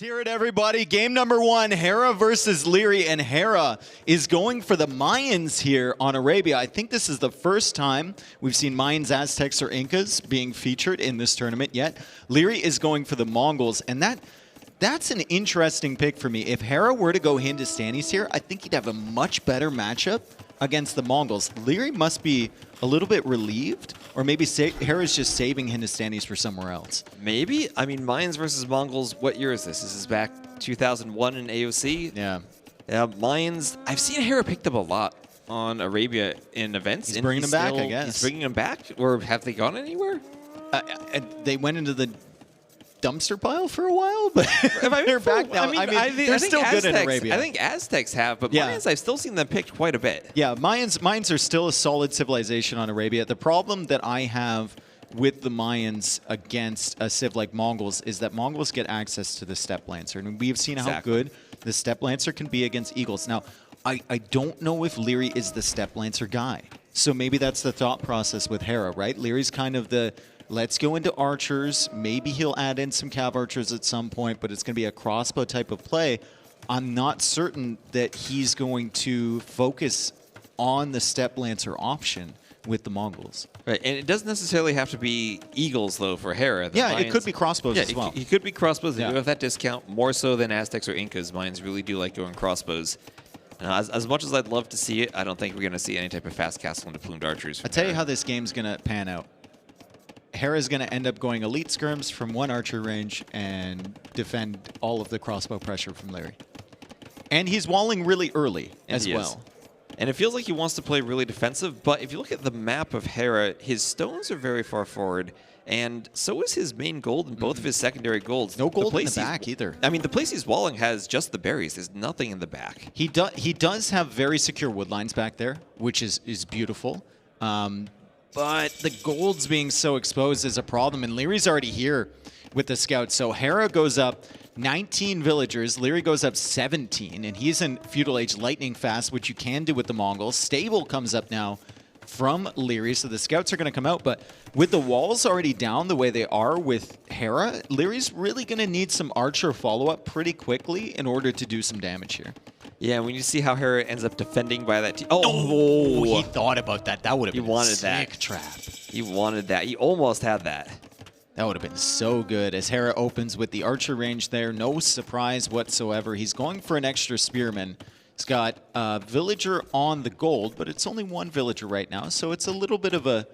Hear it, everybody. Game number 1, Hera versus Liereyy, and Hera is going for the Mayans here on Arabia. I think this is the first time we've seen Mayans, Aztecs, or Incas being featured in this tournament yet. Liereyy is going for the Mongols, and that's an interesting pick for me. If Hera were to go Hindustanis here, I think he'd have a much better matchup against the Mongols. Liereyy must be a little bit relieved, or maybe Hera's just saving Hindustanis for somewhere else. Maybe. I mean, Mayans versus Mongols, what year is this? This is back 2001 in AOC. Yeah. Mayans, I've seen Hera pick them a lot on Arabia in events. He's bringing them back, I guess. He's bringing them back? Or have they gone anywhere? They went into the dumpster pile for a while, but they're back now. I mean, they're still good in Arabia. I think Aztecs have, but Mayans, I've still seen them picked quite a bit. Yeah, Mayans are still a solid civilization on Arabia. The problem that I have with the Mayans against a civ like Mongols is that Mongols get access to the Steppe Lancer, and we've seen how good the Steppe Lancer can be against Eagles. Now, I don't know if Liereyy is the Steppe Lancer guy, so maybe that's the thought process with Hera, right? Lierey's kind of the let's go into archers. Maybe he'll add in some cav archers at some point, but it's going to be a crossbow type of play. I'm not certain that he's going to focus on the Steppe Lancer option with the Mongols. Right, and it doesn't necessarily have to be Eagles, though, for Hera. It could be crossbows as well. He could be crossbows. They do have that discount, more so than Aztecs or Incas. Mayans really do like going crossbows. As much as I'd love to see it, I don't think we're going to see any type of fast castle into plumed archers. I'll tell you how this game's going to pan out. Hera's going to end up going elite skirms from one archer range and defend all of the crossbow pressure from Liereyy. And he's walling really early as well. And it feels like he wants to play really defensive, but if you look at the map of Hera, his stones are very far forward, and so is his main gold and both of his secondary golds. No gold in the back either. I mean, the place he's walling has just the berries. There's nothing in the back. He does have very secure wood lines back there, which is beautiful. But the golds being so exposed is a problem, and Lierey's already here with the scouts. So Hera goes up 19 villagers, Liereyy goes up 17, and he's in Feudal Age lightning fast, which you can do with the Mongols. Stable comes up now from Liereyy, so the scouts are going to come out. But with the walls already down the way they are with Hera, Lierey's really going to need some archer follow-up pretty quickly in order to do some damage here. Yeah, when you see how Hera ends up defending by that... Oh, he thought about that. That would have been a sick trap. He wanted that. He almost had that. That would have been so good. As Hera opens with the archer range there, no surprise whatsoever. He's going for an extra spearman. He's got a villager on the gold, but it's only one villager right now, so it's a little bit of a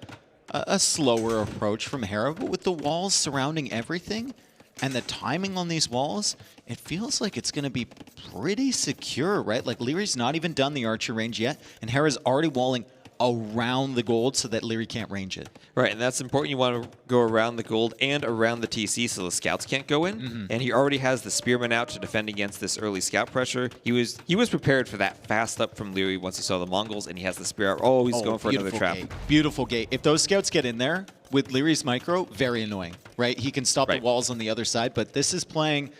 slower approach from Hera. But with the walls surrounding everything, and the timing on these walls, it feels like it's going to be pretty secure, right? Like, Lierey's not even done the archer range yet, and Hera's already walling around the gold so that Liereyy can't range it. Right, and that's important. You want to go around the gold and around the TC so the scouts can't go in. And he already has the spearman out to defend against this early scout pressure. He was prepared for that fast up from Liereyy once he saw the Mongols, and he has the spear out. Oh, he's going for another trap. Beautiful gate. If those scouts get in there with Lierey's micro, very annoying, right? He can stop the walls on the other side, but this is playing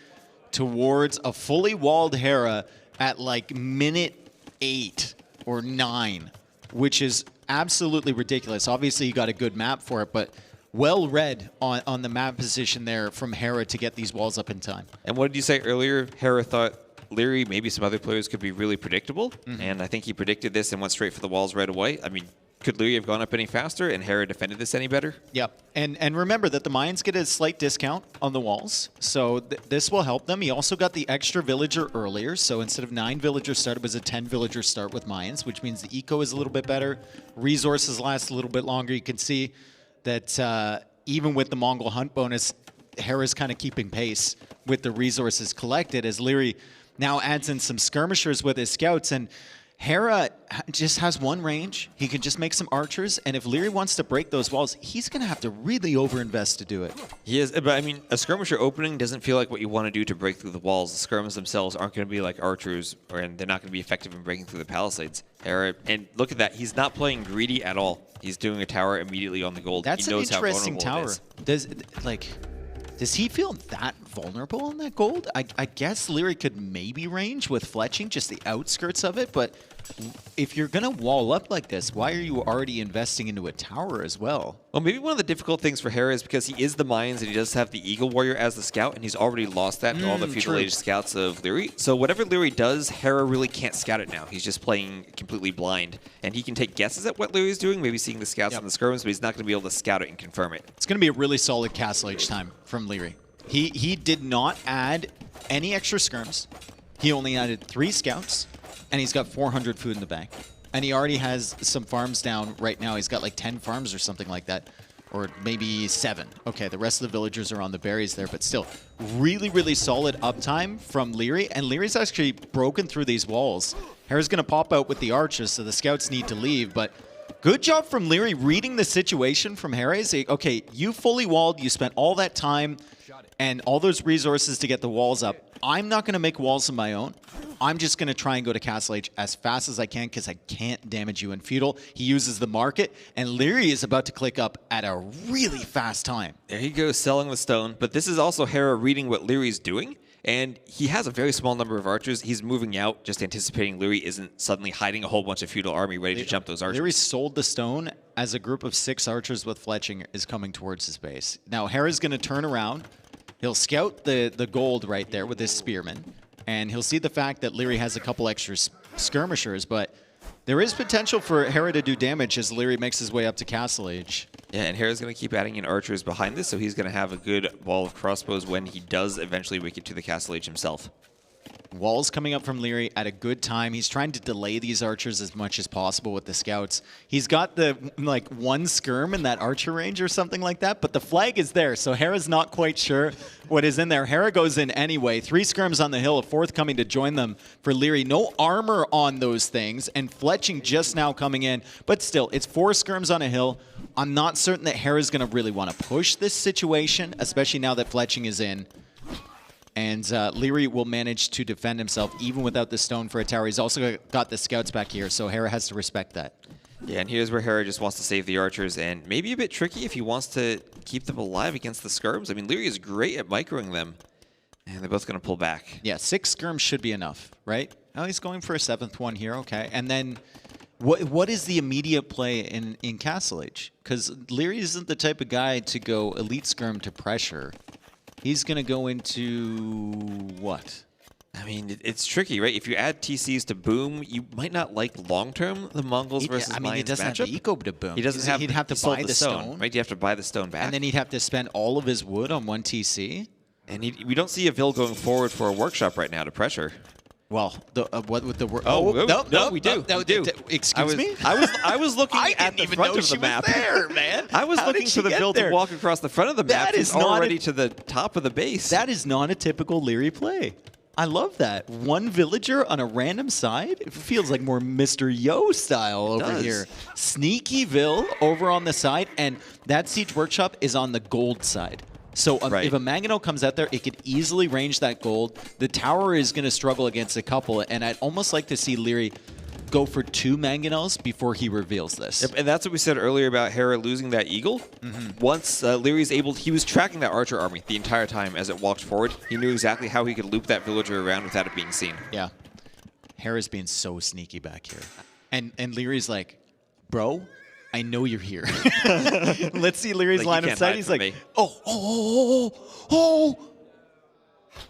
towards a fully walled Hera at like minute 8 or 9. Which is absolutely ridiculous. Obviously, you got a good map for it, but well read on the map position there from Hera to get these walls up in time. And what did you say earlier? Hera thought Liereyy, maybe some other players, could be really predictable, and I think he predicted this and went straight for the walls right away. I mean, could Liereyy have gone up any faster and Hera defended this any better? Yep. And remember that the Mayans get a slight discount on the walls, so this will help them. He also got the extra villager earlier, so instead of 9 villagers start, it was a 10 villager start with Mayans, which means the eco is a little bit better. Resources last a little bit longer. You can see that even with the Mongol hunt bonus, Hera's kind of keeping pace with the resources collected as Liereyy now adds in some skirmishers with his scouts, and Hera just has one range. He can just make some archers, and if Liereyy wants to break those walls, he's going to have to really overinvest to do it. He is, but I mean, a skirmisher opening doesn't feel like what you want to do to break through the walls. The skirmishers themselves aren't going to be like archers, and they're not going to be effective in breaking through the palisades. Hera, and look at that, he's not playing greedy at all. He's doing a tower immediately on the gold. That's he knows an interesting how tower. Does he feel that vulnerable on that gold. I guess Liereyy could maybe range with fletching, just the outskirts of it, but if you're going to wall up like this, why are you already investing into a tower as well? Well, maybe one of the difficult things for Hera is because he is the Mines and he does have the Eagle Warrior as the scout, and he's already lost that to all the feudal age scouts of Liereyy. So whatever Liereyy does, Hera really can't scout it now. He's just playing completely blind, and he can take guesses at what Lierey's doing, maybe seeing the scouts on the skirms, but he's not going to be able to scout it and confirm it. It's going to be a really solid Castle Age time from Liereyy. He did not add any extra skirms. He only added 3 scouts, and he's got 400 food in the bank. And he already has some farms down right now. He's got like 10 farms or something like that. Or maybe 7. Okay, the rest of the villagers are on the berries there, but still, really, really solid uptime from Liereyy. And Lierey's actually broken through these walls. Hera's going to pop out with the archers, so the scouts need to leave. But good job from Liereyy reading the situation from Hera. Say, okay, you fully walled. You spent all that time and all those resources to get the walls up. I'm not going to make walls of my own. I'm just going to try and go to Castle Age as fast as I can because I can't damage you in feudal. He uses the market, and Liereyy is about to click up at a really fast time. There he goes, selling the stone. But this is also Hera reading what Lierey's doing, and he has a very small number of archers. He's moving out, just anticipating Liereyy isn't suddenly hiding a whole bunch of feudal army ready to jump those archers. Liereyy sold the stone as a group of 6 archers with fletching is coming towards his base. Now Hera's going to turn around. He'll scout the gold right there with his spearman, and he'll see the fact that Liereyy has a couple extra skirmishers, but there is potential for Hera to do damage as Liereyy makes his way up to Castle Age. Yeah, and Hera's going to keep adding in archers behind this, so he's going to have a good wall of crossbows when he does eventually make it to the Castle Age himself. Walls coming up from Liereyy at a good time. He's trying to delay these archers as much as possible with the scouts. He's got the, like, 1 skirm in that archer range or something like that, but the flag is there, so Hera's not quite sure what is in there. Hera goes in anyway. 3 skirms on the hill, a 4th coming to join them for Liereyy. No armor on those things, and fletching just now coming in, but still, it's 4 skirms on a hill. I'm not certain that Hera's going to really want to push this situation, especially now that fletching is in. And Liereyy will manage to defend himself even without the stone for a tower. He's also got the scouts back here, so Hera has to respect that. Yeah, and here's where Hera just wants to save the archers, and maybe a bit tricky if he wants to keep them alive against the skirms. I mean, Liereyy is great at microing them, and they're both going to pull back. Yeah, 6 skirms should be enough, right? Oh, he's going for a 7th one here, okay. And then what is the immediate play in Castle Age? Because Liereyy isn't the type of guy to go elite skirm to pressure. He's going to go into what? I mean, it's tricky, right? If you add TCs to boom, you might not like long-term the Mongols versus Mayans matchup. He doesn't have the eco to boom. He doesn't have. He'd have to buy the stone. Right? You have to buy the stone back. And then he'd have to spend all of his wood on 1 TC. And we don't see a Vil going forward for a workshop right now to pressure. Well, what with the no, we do. Excuse me. I was looking at the front of the map. There, man. I was looking for the Vil to walk across the front of the map. He's already to the top of the base. That is not a typical Liereyy play. I love that. 1 villager on a random side. It feels like more Mr. Yo style over here. Sneaky Vil over on the side, and that Siege Workshop is on the gold side. So if a Manganel comes out there, it could easily range that gold. The tower is going to struggle against a couple, and I'd almost like to see Liereyy go for 2 Manganels before he reveals this. Yep, and that's what we said earlier about Hera losing that eagle. Once Lierey's he was tracking that archer army the entire time as it walked forward. He knew exactly how he could loop that villager around without it being seen. Yeah. Hera's being so sneaky back here. And Lierey's like, bro, I know you're here. Let's see Lierey's line of sight. He's like, oh.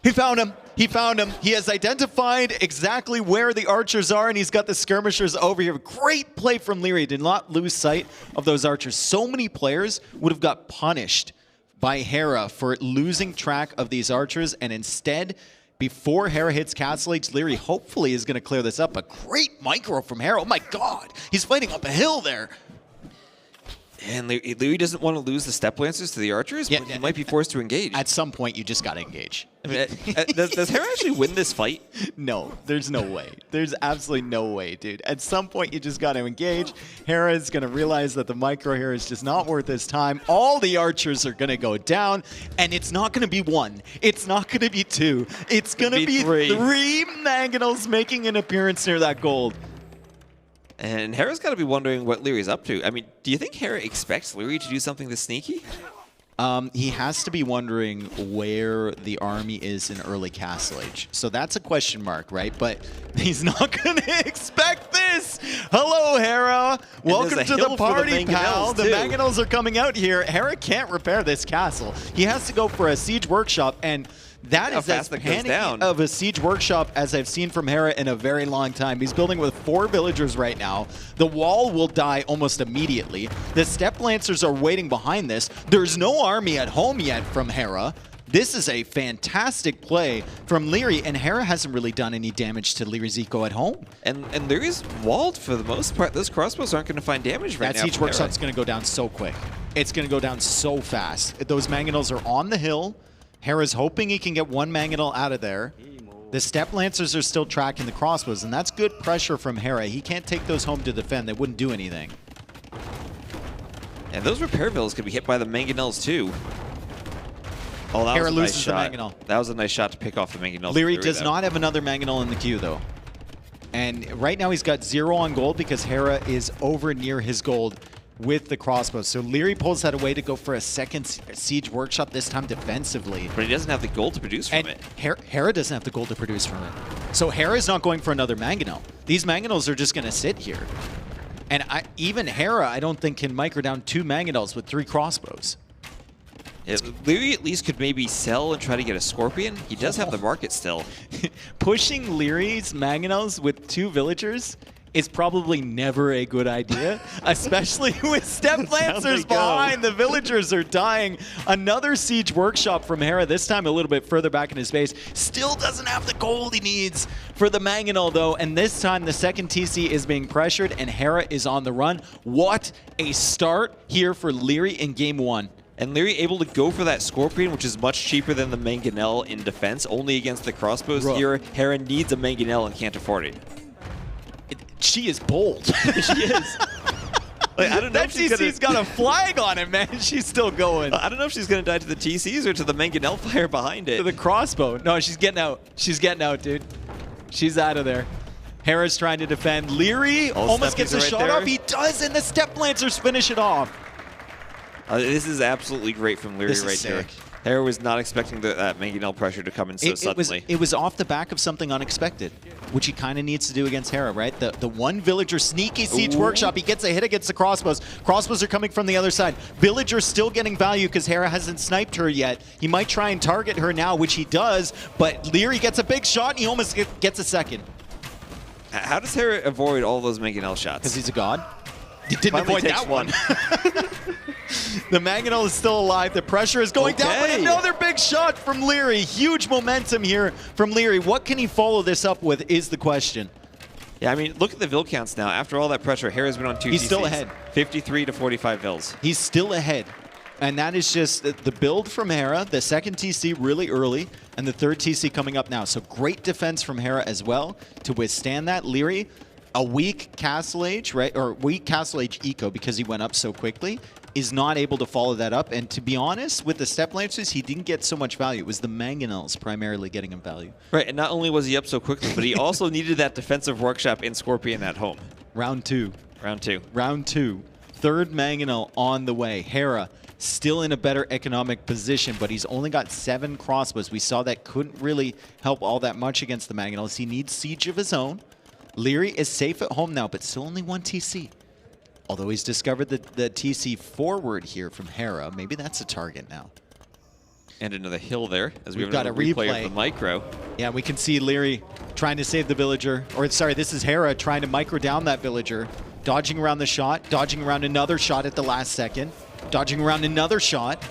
He found him. He found him. He has identified exactly where the archers are, and he's got the skirmishers over here. Great play from Liereyy. Did not lose sight of those archers. So many players would have got punished by Hera for losing track of these archers, and instead, before Hera hits Castle Age, Liereyy hopefully is going to clear this up. A great micro from Hera. Oh my God. He's fighting up a hill there. And Liereyy doesn't want to lose the step lancers to the archers, but he might be forced to engage. At some point, you just got to engage. I mean, does Hera actually win this fight? No, there's no way. There's absolutely no way, dude. At some point, you just got to engage. Hera is going to realize that the micro here is just not worth his time. All the archers are going to go down, and it's not going to be 1. It's not going to be 2. It's going to be 3 Manganels making an appearance near that gold. And Hera's got to be wondering what Lierey's up to. I mean, do you think Hera expects Liereyy to do something this sneaky? He has to be wondering where the army is in early Castle Age. So that's a question mark, right? But he's not going to expect this. Hello, Hera. Welcome to the party, pal. The Manganels are coming out here. Hera can't repair this castle. He has to go for a siege workshop, and that is as panicky of a siege workshop as I've seen from Hera in a very long time. He's building with 4 villagers right now. The wall will die almost immediately. The Step Lancers are waiting behind this. There's no army at home yet from Hera. This is a fantastic play from Liereyy, and Hera hasn't really done any damage to Lierey's eco at home. And Lierey's walled for the most part. Those crossbows aren't going to find damage right now. That siege workshop's going to go down so quick. It's going to go down so fast. Those Manganels are on the hill. Hera's hoping he can get 1 Manganel out of there. The Step Lancers are still tracking the crossbows, and that's good pressure from Hera. He can't take those home to defend. They wouldn't do anything. And those repair villas could be hit by the Manganels too. Oh, that Hera was a nice loses shot. the Manganel. That was a nice shot to pick off the Manganel. Liereyy does not have another Manganel in the queue, though. And right now he's got 0 on gold because Hera is over near his gold with the crossbows. So Liereyy pulls that away to go for a second siege workshop, this time defensively. But he doesn't have the gold to produce from and it. Hera doesn't have the gold to produce from it. So Hera's not going for another Manganel. These Manganels are just going to sit here. And even Hera, I don't think, can micro down 2 Manganels with 3 crossbows. Yeah, Liereyy at least could maybe sell and try to get a Scorpion. He does have the market still. Pushing Lierey's Manganels with 2 villagers is probably never a good idea, especially with Step Lancers behind. The villagers are dying. Another siege workshop from Hera, this time a little bit further back in his base. Still doesn't have the gold he needs for the Manganel, though, and this time the second TC is being pressured, and Hera is on the run. What a start here for Liereyy in game 1. And Liereyy able to go for that Scorpion, which is much cheaper than the Manganel in defense, only against the crossbows. Here, Hera needs a Manganel and can't afford it. She is bold. She is. Like, I don't know that TC's got a flag on it, man. She's still going. I don't know if she's going to die to the TCs or to the Manganel fire behind it. To the crossbow. No, she's getting out. She's getting out, dude. She's out of there. Hera's trying to defend. Liereyy almost gets a shot off. He does, and the Step Lancers finish it off. This is absolutely great from Liereyy right here. Hera was not expecting that Manganel pressure to come in so suddenly. It was off the back of something unexpected, which he kind of needs to do against Hera, right? The one villager sneaky siege workshop. He gets a hit against the crossbows. Crossbows are coming from the other side. Villager still getting value because Hera hasn't sniped her yet. He might try and target her now, which he does, but Liereyy gets a big shot and he almost gets a second. How does Hera avoid all those Manganel shots? Because he's a god. He didn't avoid that one. The Manganel is still alive. The pressure is going down, but another big shot from Liereyy. Huge momentum here from Liereyy. What can he follow this up with is the question. Yeah, I mean, look at the Vil counts now. After all that pressure, Hera's been on 2 TCs. He's still ahead. 53 to 45 Vils. He's still ahead. And that is just the build from Hera, the second TC really early, and the third TC coming up now. So great defense from Hera as well to withstand that. Liereyy, a weak Castle Age, right? Or weak Castle Age eco because he went up so quickly, is not able to follow that up. And to be honest, with the Step Lancers, he didn't get so much value. It was the Manganels primarily getting him value. Right, and not only was he up so quickly, but he also needed that defensive workshop in Scorpion at home. Round 2. Round 2. Round 2. Third Manganel on the way. Hera still in a better economic position, but he's only got 7 crossbows. We saw that couldn't really help all that much against the Manganels. He needs siege of his own. Liereyy is safe at home now, but still only 1 TC. Although he's discovered the TC forward here from Hera. Maybe that's a target now. And another hill there, as we've got a replay of the micro. Yeah, we can see Liereyy trying to save the villager. Or sorry, this is Hera trying to micro down that villager. Dodging around the shot, dodging around another shot at the last second. Dodging around another shot.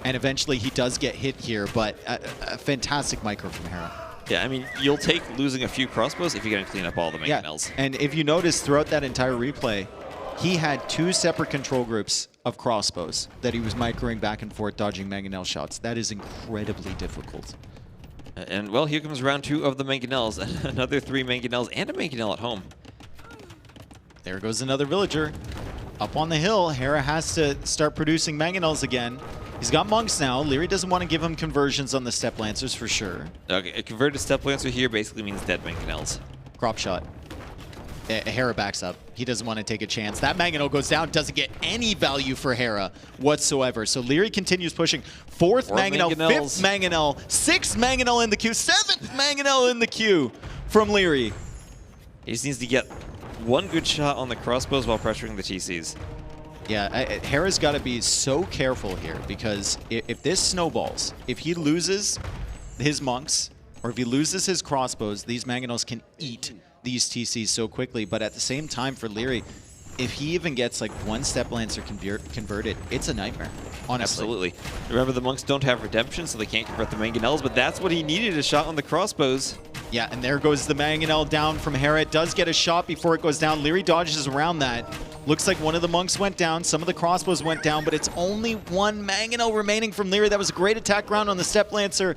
And eventually he does get hit here, but a fantastic micro from Hera. Yeah, I mean, you'll take losing a few crossbows if you're going to clean up all the Manganels. Yeah, and if you notice throughout that entire replay, he had 2 separate control groups of crossbows that he was microing back and forth, dodging Manganel shots. That is incredibly difficult. And, well, here comes round 2 of the Manganels. Another 3 Manganels and a Manganel at home. There goes another villager. Up on the hill, Hera has to start producing Manganels again. He's got monks now. Liereyy doesn't want to give him conversions on the Step Lancers for sure. Okay, a converted Step Lancer here basically means dead Manganels. Crop shot. Hera backs up. He doesn't want to take a chance. That Manganel goes down, doesn't get any value for Hera whatsoever. So Liereyy continues pushing. Fourth Manganel, fifth Manganel, sixth Manganel in the queue, seventh Manganel in the queue from Liereyy. He just needs to get one good shot on the crossbows while pressuring the TCs. Yeah, Hera's got to be so careful here because if this snowballs, if he loses his monks or if he loses his crossbows, these Manganels can eat these TCs so quickly. But at the same time for Liereyy, if he even gets like one Step Lancer converted, it's a nightmare, honestly. Absolutely. Remember, the monks don't have redemption, so they can't convert the Manganels, but that's what he needed, a shot on the crossbows. Yeah, and there goes the Manganel down from Hera. It does get a shot before it goes down. Liereyy dodges around that. Looks like one of the monks went down. Some of the crossbows went down, but it's only one Manganel remaining from Liereyy. That was a great attack round on the Step Lancer.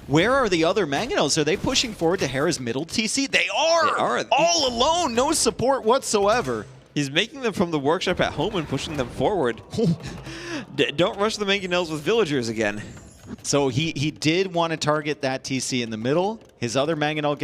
Where are the other Manganels? Are they pushing forward to Hera's middle TC? They are! All alone, no support whatsoever. He's making them from the workshop at home and pushing them forward. Don't rush the Manganels with villagers again. So he did want to target that TC in the middle. His other Manganel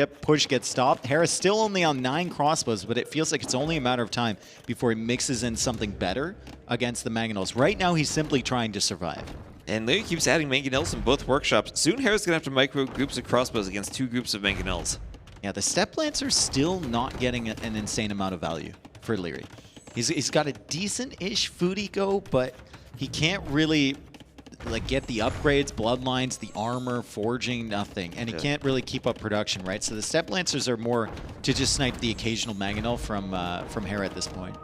gets stopped. Hera's still only on 9 crossbows, but it feels like it's only a matter of time before he mixes in something better against the Manganels. Right now, he's simply trying to survive. And Liereyy keeps adding Manganels in both workshops. Soon, Hera's going to have to micro groups of crossbows against 2 groups of Manganels. Yeah, the Step Lancer's still not getting an insane amount of value for Liereyy. He's got a decent-ish food eco, but he can't really like get the upgrades, bloodlines, the armor, forging, nothing. And he can't really keep up production, right? So the Step Lancers are more to just snipe the occasional Manganel from Hera at this point.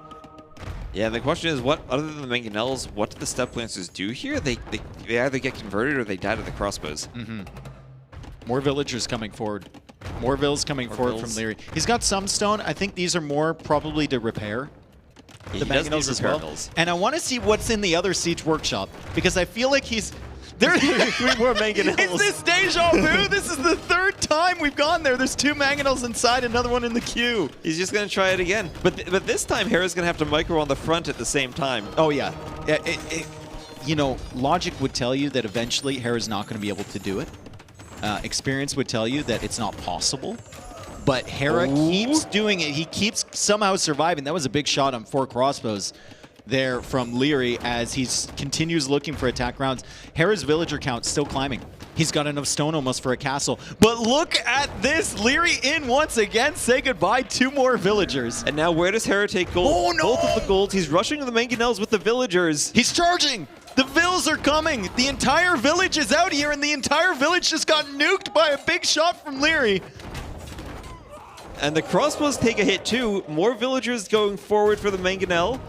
Yeah, the question is, what other than the Manganels, what do the Step Lancers do here? They either get converted or they die to the crossbows. More villagers coming forward. More vills coming forward from Liereyy. He's got some stone. I think these are more probably to repair the Manganels as well. And I want to see what's in the other Siege Workshop because I feel like he's... There 3 more Manganels. Is this deja vu? This is the 3rd time we've gone there. There's 2 Manganels inside, another one in the queue. He's just going to try it again. But this time, Hera's going to have to micro on the front at the same time. Oh, yeah. You know, logic would tell you that eventually Hera's not going to be able to do it. Experience would tell you that it's not possible. But Hera keeps doing it. He keeps somehow surviving. That was a big shot on 4 crossbows there from Liereyy as he continues looking for attack rounds. Hera's villager count still climbing. He's got enough stone almost for a castle. But look at this. Liereyy in once again. Say goodbye. 2 more villagers. And now where does Hera take gold? Oh, no! Both of the golds. He's rushing to the Manganels with the villagers. He's charging. The vills are coming. The entire village is out here, and the entire village just got nuked by a big shot from Liereyy. And the crossbows take a hit too. More villagers going forward for the Manganel.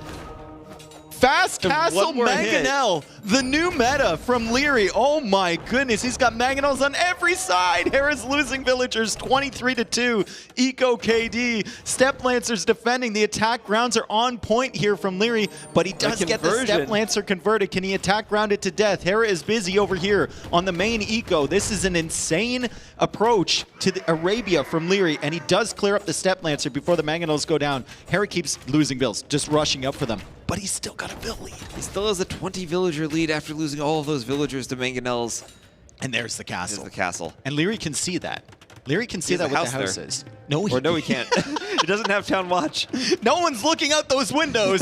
Fast Castle Manganel, the new meta from Liereyy. Oh my goodness, he's got Manganels on every side. Hera's losing villagers 23-2. Eco KD. Step Lancers defending. The attack rounds are on point here from Liereyy, but he does get the Step Lancer converted. Can he attack round it to death? Hera is busy over here on the main eco. This is an insane approach to the Arabia from Liereyy, and he does clear up the Step Lancer before the Manganels go down. Hera keeps losing vills, just rushing up for them. But he's still got a vill lead. He still has a 20 villager lead after losing all of those villagers to Manganels. And there's the castle. There's the castle. And Liereyy can see that. Liereyy can see that what the house is. No, he can't. He doesn't have town watch. No one's looking out those windows.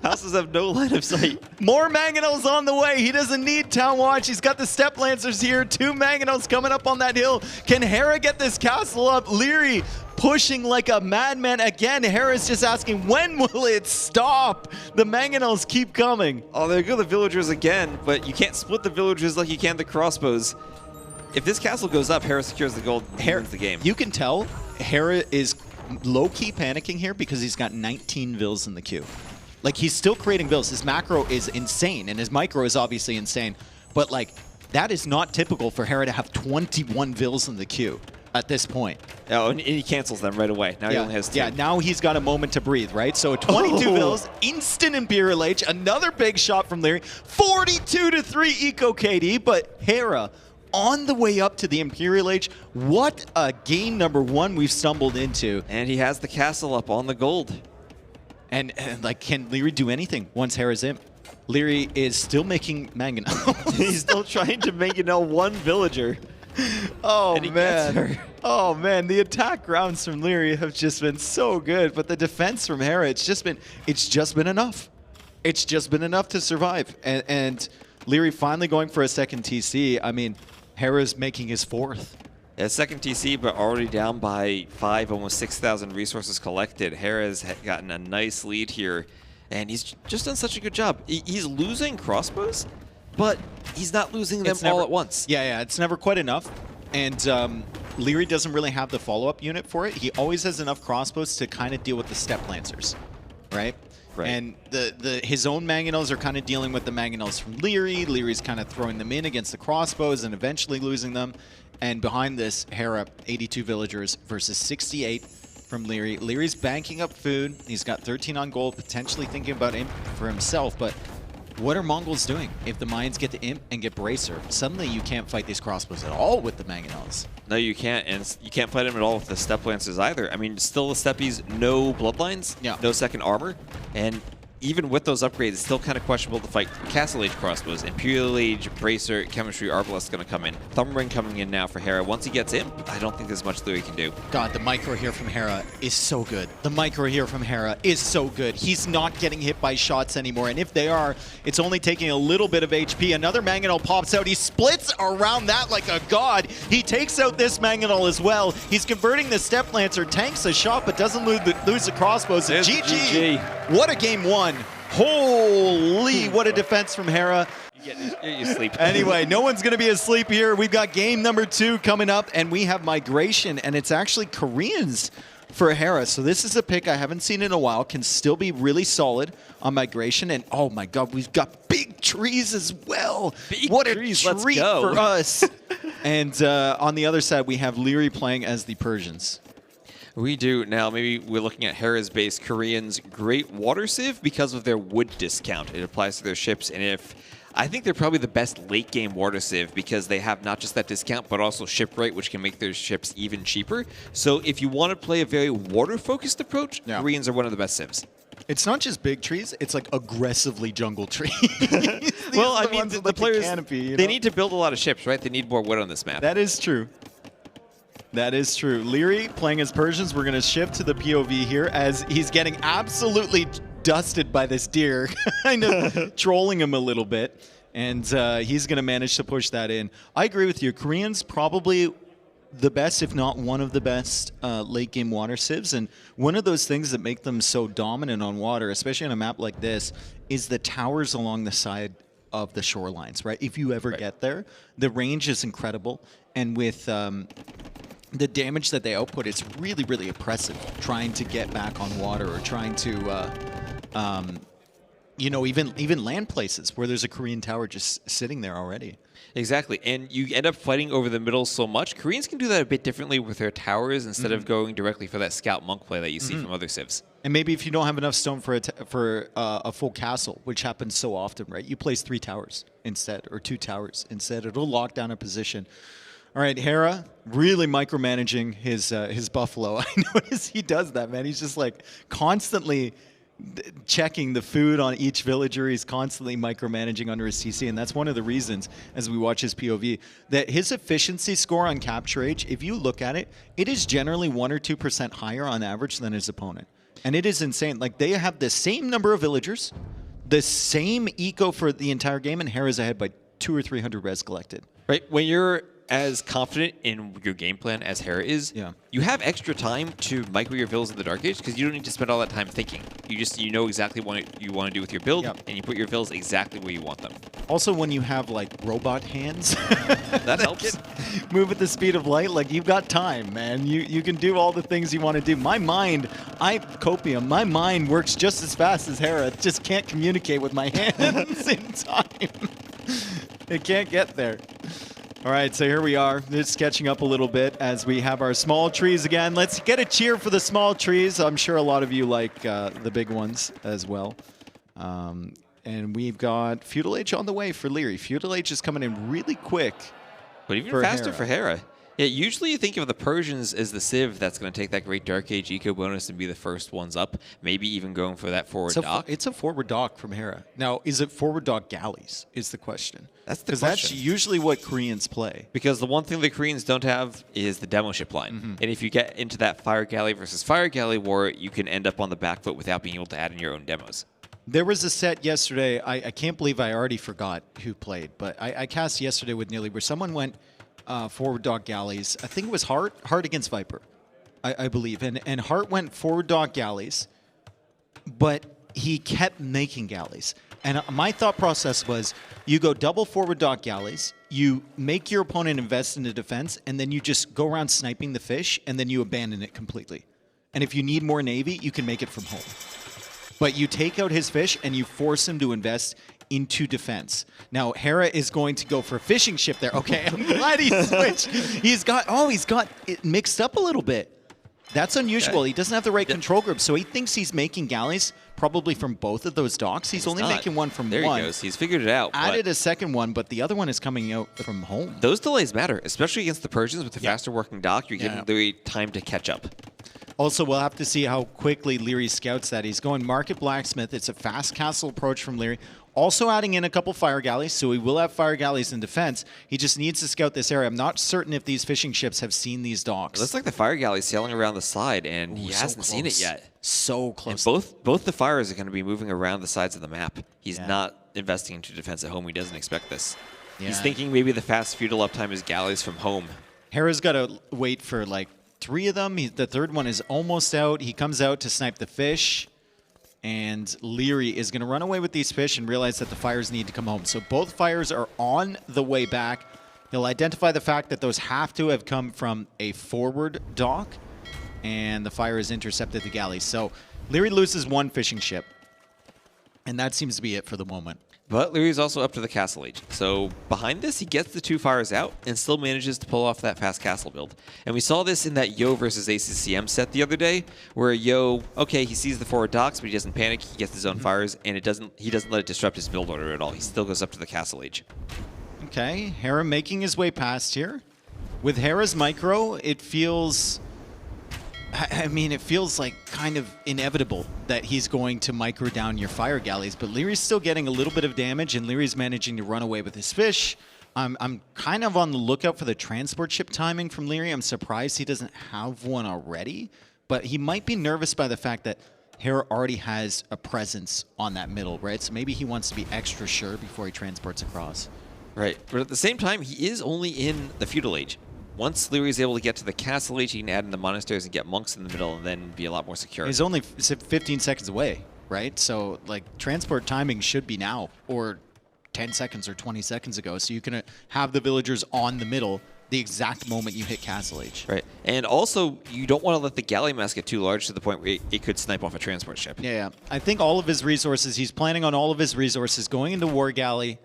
Houses have no line of sight. More Manganels on the way. He doesn't need town watch. He's got the Step Lancers here. 2 Manganels coming up on that hill. Can Hera get this castle up? Liereyy pushing like a madman again. Hera's just asking, when will it stop? The Manganels keep coming. Oh, there go the villagers again, but you can't split the villagers like you can the crossbows. If this castle goes up, Hera secures the gold, wins the game. You can tell Hera is low-key panicking here because he's got 19 vills in the queue. Like, he's still creating vills. His macro is insane, and his micro is obviously insane. But, like, that is not typical for Hera to have 21 vills in the queue at this point. Oh, and he cancels them right away. Now he only has 2. Yeah, now he's got a moment to breathe, right? So 22 vills, instant Imperial H, another big shot from Liereyy, 42-3 Eco KD, but Hera on the way up to the Imperial H. What a game number 1 we've stumbled into. And he has the castle up on the gold. And like, can Liereyy do anything once Hera's in? Liereyy is still making Manganel. He's still trying to Manganel 1 villager. Oh, And he gets man. her. Oh, man. The attack rounds from Liereyy have just been so good, but the defense from Hera, it's just been enough. It's just been enough to survive. And Liereyy finally going for a second TC. I mean, Hera's making his fourth. Yeah, second TC, but already down by 5, almost 6,000 resources collected. Hera's gotten a nice lead here, and he's just done such a good job. He's losing crossbows, but he's not losing them all at once. Yeah, it's never quite enough. And Liereyy doesn't really have the follow-up unit for it. He always has enough crossbows to kind of deal with the step lancers, right? Right. And his own Manganels are kind of dealing with the Manganels from Liereyy. Lierey's kind of throwing them in against the crossbows and eventually losing them. And behind this, Hera, 82 villagers versus 68 from Liereyy. Lierey's banking up food. He's got 13 on gold, potentially thinking about Imp for himself. But what are Mongols doing? If the Mayans get to Imp and get Bracer, suddenly you can't fight these crossbows at all with the Manganels. No, you can't, and you can't fight him at all with the Step Lancers either. I mean, still the Steppies, no bloodlines, no second armor, and even with those upgrades, it's still kind of questionable to fight Castle Age crossbows. Imperial Age, Bracer, Chemistry, Arbalest going to come in. Thumb Ring coming in now for Hera. Once he gets in, I don't think there's much Liereyy can do. God, the micro here from Hera is so good. The micro here from Hera is so good. He's not getting hit by shots anymore, and if they are, it's only taking a little bit of HP. Another Manganel pops out. He splits around that like a god. He takes out this Manganel as well. He's converting the Step Lancer, tanks a shot, but doesn't lose the crossbows. GG. What a game one. Holy, what a defense from Hera. You sleep. Anyway, no one's going to be asleep here. We've got game number 2 coming up, and we have Migration, and it's actually Koreans for Hera. So this is a pick I haven't seen in a while. Can still be really solid on Migration, and oh my god, we've got big trees as well. What a treat for us. And on the other side, we have Liereyy playing as the Persians. We do. Now, maybe we're looking at Hera's base, Koreans' Great Water Sieve, because of their wood discount. It applies to their ships, and I think they're probably the best late-game water sieve because they have not just that discount, but also ship rate, which can make their ships even cheaper. So if you want to play a very water-focused approach, Koreans are one of the best sieves. It's not just big trees, it's like aggressively jungle trees. Well, I mean, the players, canopy, they need to build a lot of ships, right? They need more wood on this map. That is true. That is true. Liereyy playing as Persians. We're going to shift to the POV here as he's getting absolutely dusted by this deer, kind of trolling him a little bit. And he's going to manage to push that in. I agree with you. Koreans probably the best, if not one of the best, late-game water sieves. And one of those things that make them so dominant on water, especially on a map like this, is the towers along the side of the shorelines, right? If you ever get there, the range is incredible. And with the damage that they output, it's really, really oppressive trying to get back on water or trying to, you know, even land places where there's a Korean tower just sitting there already. Exactly, and you end up fighting over the middle so much. Koreans can do that a bit differently with their towers instead of going directly for that scout monk play that you see from other civs. And maybe if you don't have enough stone for a full castle, which happens so often, right? You place 3 towers instead, or 2 towers instead. It'll lock down a position. All right, Hera really micromanaging his buffalo. I notice he does that, man. He's just like constantly checking the food on each villager. He's constantly micromanaging under his CC, and that's one of the reasons, as we watch his POV, that his efficiency score on capture age, if you look at it, it is generally 1 or 2% higher on average than his opponent. And it is insane. Like, they have the same number of villagers, the same eco for the entire game, and Hera's ahead by 200 or 300 res collected. Right, when you're as confident in your game plan as Hera is, you have extra time to micro your villas in the Dark Age because you don't need to spend all that time thinking. You know exactly what you want to do with your build, and you put your villas exactly where you want them. Also, when you have like robot hands, that helps. Move at the speed of light. Like, you've got time, man. You can do all the things you want to do. My mind, copium. My mind works just as fast as Hera. It just can't communicate with my hands in time. It can't get there. All right, so here we are. It's catching up a little bit as we have our small trees again. Let's get a cheer for the small trees. I'm sure a lot of you like the big ones as well. And we've got Feudal Age on the way for Liereyy. Feudal Age is coming in really quick. But even faster for Hera. Yeah, usually you think of the Persians as the Civ that's going to take that great Dark Age eco bonus and be the first ones up, maybe even going for that forward dock. It's a forward dock from Hera. Now, is it forward dock galleys is the question. That's the question. Because that's usually what Koreans play. Because the one thing the Koreans don't have is the demo ship line. And if you get into that fire galley versus fire galley war, you can end up on the back foot without being able to add in your own demos. There was a set yesterday, I can't believe I already forgot who played, but I cast yesterday with Nearly where someone went forward dock galleys. I think it was Hart against Viper, I believe. And Hart went forward dock galleys, but he kept making galleys. And my thought process was, you go double forward dock galleys, you make your opponent invest in the defense, and then you just go around sniping the fish, and then you abandon it completely. And if you need more Navy, you can make it from home. But you take out his fish, and you force him to invest into defense. Now, Hera is going to go for a fishing ship there. Okay, I'm glad he switched. He's got it mixed up a little bit. That's unusual. Okay. He doesn't have the right control group, so he thinks he's making galleys probably from both of those docks. He's only making one from there one. There he goes. He's figured it out. Added a second one, but the other one is coming out from home. Those delays matter, especially against the Persians with the faster working dock. You're giving Liereyy time to catch up. Also, we'll have to see how quickly Liereyy scouts that. He's going Market Blacksmith. It's a fast castle approach from Liereyy. Also adding in a couple fire galleys, so he will have fire galleys in defense. He just needs to scout this area. I'm not certain if these fishing ships have seen these docks. It looks like the fire galley's sailing around the side, and he hasn't seen it yet. So close. And both the fires are going to be moving around the sides of the map. He's not investing into defense at home. He doesn't expect this. Yeah. He's thinking maybe the fast feudal uptime is galleys from home. Hera's got to wait for like 3 of them. The third one is almost out. He comes out to snipe the fish. And Liereyy is going to run away with these fish and realize that the fires need to come home. So both fires are on the way back. He'll identify the fact that those have to have come from a forward dock, and the fire has intercepted the galley. So Liereyy loses one fishing ship, and that seems to be it for the moment. But Lierey's also up to the castle age. So behind this, he gets the 2 fires out and still manages to pull off that fast castle build. And we saw this in that Yo versus ACCM set the other day, where Yo, okay, he sees the forward docks, but he doesn't panic. He gets his own fires, and he doesn't let it disrupt his build order at all. He still goes up to the castle age. Okay, Hera making his way past here. With Hera's micro, it feels... I mean, it feels like kind of inevitable that he's going to micro down your fire galleys, but Lierey's still getting a little bit of damage, and Lierey's managing to run away with his fish. I'm kind of on the lookout for the transport ship timing from Liereyy. I'm surprised he doesn't have one already, but he might be nervous by the fact that Hera already has a presence on that middle, right? So maybe he wants to be extra sure before he transports across. Right, but at the same time, he is only in the feudal age. Once Liereyy is able to get to the castle age, he can add in the monasteries and get monks in the middle and then be a lot more secure. He's only 15 seconds away, right? So, like, transport timing should be now, or 10 seconds or 20 seconds ago. So you can have the villagers on the middle the exact moment you hit castle age. Right, and also, you don't want to let the galley mass get too large to the point where it could snipe off a transport ship. Yeah. I think all of his resources, he's planning on all of his resources going into War Galley.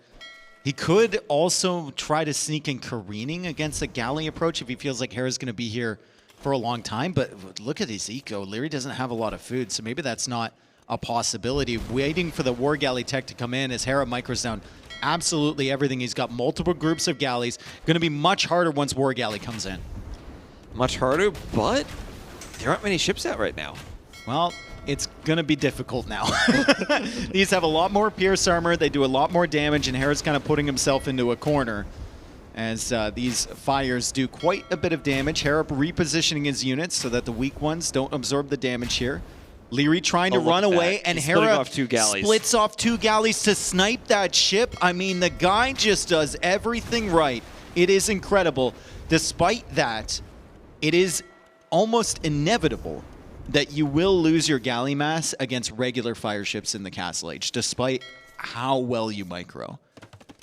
He could also try to sneak in careening against a galley approach if he feels like Hera's going to be here for a long time. But look at his eco. Liereyy doesn't have a lot of food, so maybe that's not a possibility. Waiting for the War Galley tech to come in as Hera micros down absolutely everything. He's got multiple groups of galleys. Going to be much harder once War Galley comes in. Much harder, but there aren't many ships out right now. Well, it's going to be difficult now. These have a lot more pierce armor. They do a lot more damage, and Hera's kind of putting himself into a corner as these fires do quite a bit of damage. Hera repositioning his units so that the weak ones don't absorb the damage here. Liereyy trying to run away, and Hera splits off 2 galleys to snipe that ship. I mean, the guy just does everything right. It is incredible. Despite that, it is almost inevitable that you will lose your galley mass against regular fire ships in the castle age, despite how well you micro.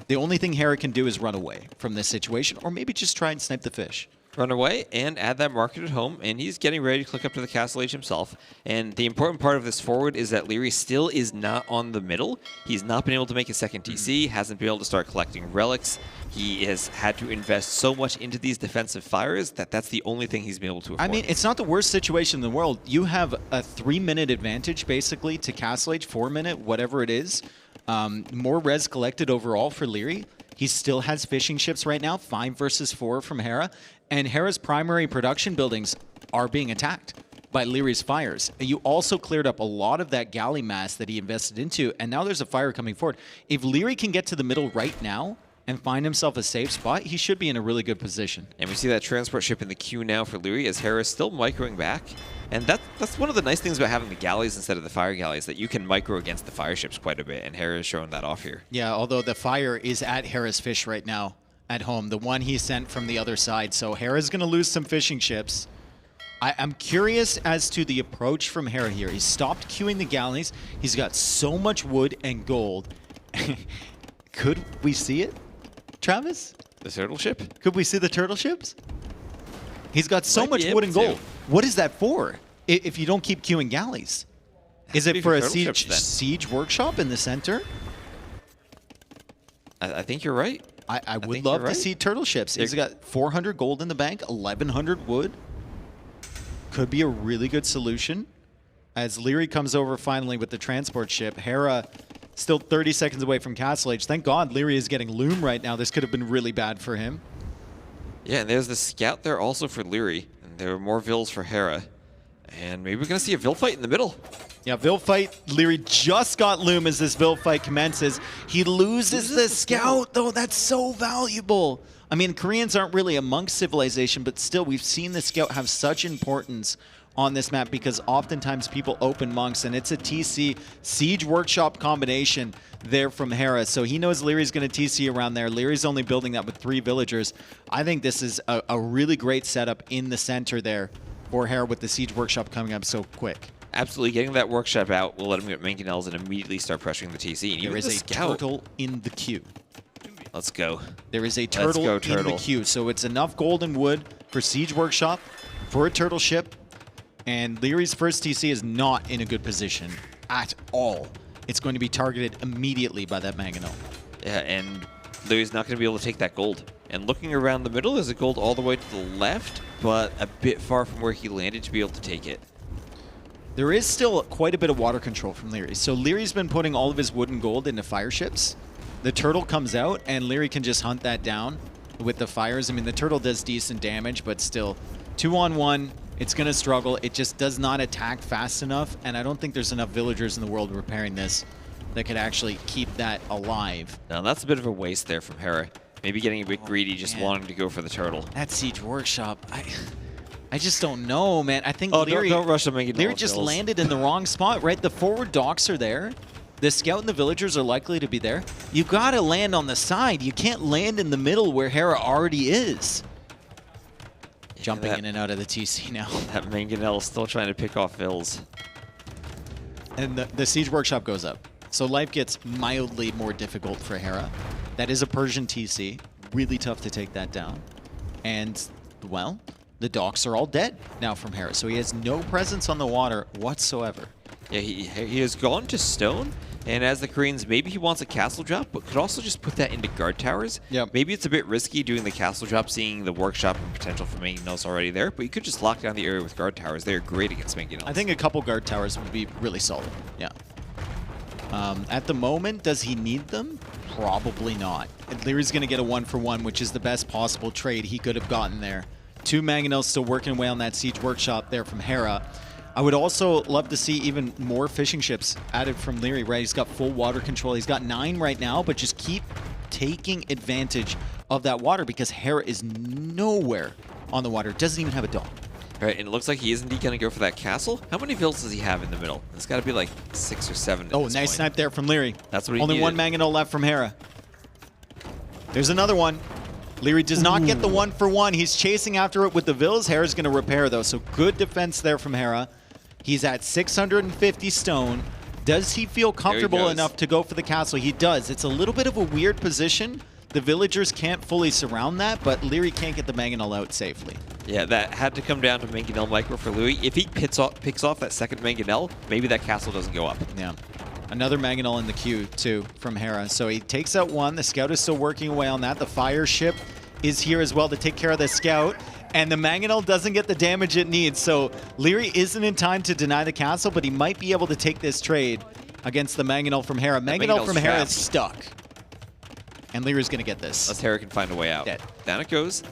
The only thing Hera can do is run away from this situation, or maybe just try and snipe the fish. Run away and add that market at home, and he's getting ready to click up to the castle age himself. And the important part of this forward is that Liereyy still is not on the middle. He's not been able to make a second TC, hasn't been able to start collecting relics. He has had to invest so much into these defensive fires that that's the only thing he's been able to afford. I mean, it's not the worst situation in the world. You have a 3-minute advantage, basically, to castle age, 4-minute, whatever it is. More res collected overall for Liereyy. He still has fishing ships right now, 5 versus 4 from Hera. And Hera's primary production buildings are being attacked by Lierey's fires. You also cleared up a lot of that galley mass that he invested into, and now there's a fire coming forward. If Liereyy can get to the middle right now and find himself a safe spot, he should be in a really good position. And we see that transport ship in the queue now for Liereyy as Hera is still microing back. And that's one of the nice things about having the galleys instead of the fire galleys, that you can micro against the fire ships quite a bit, and Hera is showing that off here. Yeah, although the fire is at Hera's fish right now at home, the one he sent from the other side. So Hera's going to lose some fishing ships. I'm curious as to the approach from Hera here. He's stopped queuing the galleys. He's got so much wood and gold. Could we see it, Travis? The turtle ship? Could we see the turtle ships? He's got so much be wood and able gold. to. What is that for if you don't keep queuing galleys? Is it for a siege workshop in the center? I think you're right. I would love to see turtle ships. He's got 400 gold in the bank, 1,100 wood. Could be a really good solution. As Liereyy comes over finally with the transport ship, Hera still 30 seconds away from Castle Age. Thank God Liereyy is getting Loom right now. This could have been really bad for him. Yeah, and there's the scout there also for Liereyy. And there are more Vills for Hera. And maybe we're going to see a Vill fight in the middle. Yeah, Vill fight. Liereyy just got Loom as this Vill fight commences. He loses the scout, though. That's so valuable. I mean, Koreans aren't really a monk civilization, but still, we've seen the scout have such importance on this map because oftentimes people open monks, and it's a TC siege workshop combination there from Hera. So he knows Lierey's going to TC around there. Lierey's only building that with 3 villagers. I think this is a really great setup in the center there for Hera with the siege workshop coming up so quick. Absolutely. Getting that workshop out will let him get Manganels and immediately start pressuring the TC. And there is a turtle in the queue. Let's go. There is a turtle in the queue. So it's enough gold and wood for siege workshop, for a turtle ship. And Lierey's first TC is not in a good position at all. It's going to be targeted immediately by that Manganel. Yeah, and Lierey's not going to be able to take that gold. And looking around the middle, there's a gold all the way to the left, but a bit far from where he landed to be able to take it. There is still quite a bit of water control from Liereyy. So Lierey's been putting all of his wood and gold into fire ships. The turtle comes out, and Liereyy can just hunt that down with the fires. I mean, the turtle does decent damage, but still, 2-on-1, it's going to struggle. It just does not attack fast enough, and I don't think there's enough villagers in the world repairing this that could actually keep that alive. Now, that's a bit of a waste there from Hera. Maybe getting a bit greedy, just wanting to go for the turtle. That siege workshop, I just don't know, man. I think Liereyy, don't rush the Manganel. Liereyy just landed in the wrong spot, right? The forward docks are there. The scout and the villagers are likely to be there. You've got to land on the side. You can't land in the middle where Hera already is. Yeah, jumping in and out of the TC now. That Manganel is still trying to pick off Vills. And the siege workshop goes up. So life gets mildly more difficult for Hera. That is a Persian TC. Really tough to take that down. And, well, the docks are all dead now from Hera. So he has no presence on the water whatsoever. Yeah, he has gone to stone, and as the Koreans, maybe he wants a castle drop, but could also just put that into guard towers. Yep. Maybe it's a bit risky doing the castle drop, seeing the workshop and potential for Manganels already there, but you could just lock down the area with guard towers. They're great against Manganels. I think a couple guard towers would be really solid, yeah. At the moment, does he need them? Probably not. Lierey's going to get a 1-for-1, which is the best possible trade he could have gotten there. 2 Manganels still working away on that siege workshop there from Hera. I would also love to see even more fishing ships added from Liereyy, right? He's got full water control. He's got 9 right now, but just keep taking advantage of that water because Hera is nowhere on the water. Doesn't even have a dock. All right, and it looks like he is indeed going to go for that castle. How many Vills does he have in the middle? It's got to be like 6 or 7 Oh, nice snipe there from Liereyy. That's what he Only needed. 1 Manganel left from Hera. There's another one. Liereyy does not get the 1-for-1. He's chasing after it with the Vills. Hera's going to repair, though, so good defense there from Hera. He's at 650 stone. Does he feel comfortable enough to go for the castle? He does. It's a little bit of a weird position. The villagers can't fully surround that, but Liereyy can't get the Manganel out safely. Yeah, that had to come down to Manganel micro for Liereyy. If he picks off that second Manganel, maybe that castle doesn't go up. Yeah. Another Manganel in the queue, too, from Hera. So he takes out 1. The scout is still working away on that. The fire ship is here as well to take care of the scout. And the Manganel doesn't get the damage it needs. So Liereyy isn't in time to deny the castle, but he might be able to take this trade against the Manganel from Hera. Manganel from Hera is stuck. And Lierey's going to get this. Unless Hera can find a way out. Dead. Down it goes.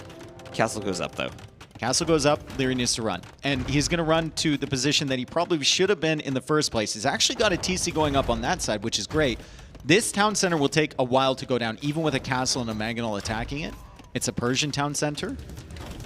Castle goes up, though. Castle goes up, Liereyy needs to run. And he's going to run to the position that he probably should have been in the first place. He's actually got a TC going up on that side, which is great. This town center will take a while to go down, even with a castle and a Manganel attacking it. It's a Persian town center.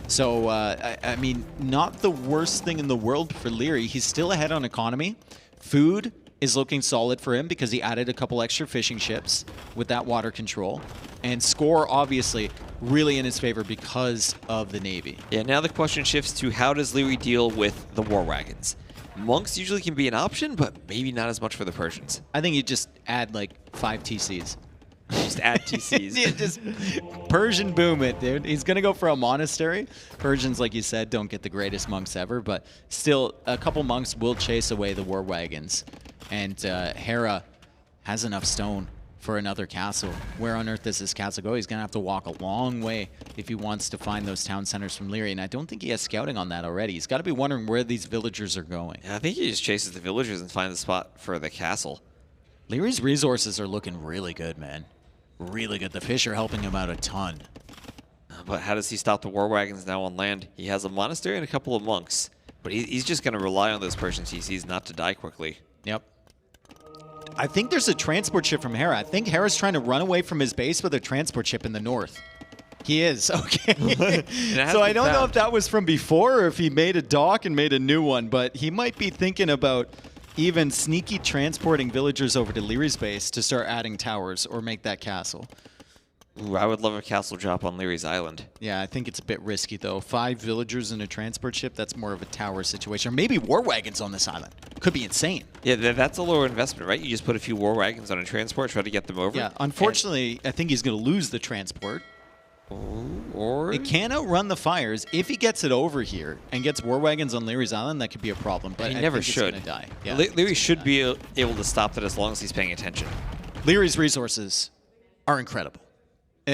So, I mean, not the worst thing in the world for Liereyy. He's still ahead on economy. Food is looking solid for him because he added a couple extra fishing ships with that water control. And score, obviously, really in his favor because of the Navy. Yeah, now the question shifts to how does Liereyy deal with the war wagons? Monks usually can be an option, but maybe not as much for the Persians. I think you just add like 5 TCs. Just add TCs. Yeah, just Persian boom it, dude. He's going to go for a monastery. Persians, like you said, don't get the greatest monks ever, but still, a couple monks will chase away the war wagons. And Hera has enough stone for another castle. Where on earth does this castle go? He's going to have to walk a long way if he wants to find those town centers from Liereyy, and I don't think he has scouting on that already. He's got to be wondering where these villagers are going. Yeah, I think he just chases the villagers and finds the spot for the castle. Lierey's resources are looking really good, man. Really good. The fish are helping him out a ton. But how does he stop the war wagons now on land? He has a monastery and a couple of monks, but he's just going to rely on those Persian TCs not to die quickly. Yep. I think there's a transport ship from Hera. I think Hera's trying to run away from his base with a transport ship in the north. He is. Okay. So I don't know if that was from before or if he made a dock and made a new one, but he might be thinking about even sneaky transporting villagers over to Lierey's base to start adding towers or make that castle. Ooh, I would love a castle drop on Lierey's island. Yeah, I think it's a bit risky, though. 5 villagers in a transport ship, that's more of a tower situation. Or maybe war wagons on this island. Could be insane. Yeah, that's a lower investment, right? You just put a few war wagons on a transport, try to get them over. Yeah, unfortunately, I think he's going to lose the transport. Or it can outrun the fires. If he gets it over here and gets war wagons on Lierey's island, that could be a problem. But he I never think should. It's gonna die. Yeah, Liereyy should be able to stop that as long as he's paying attention. Lierey's resources are incredible.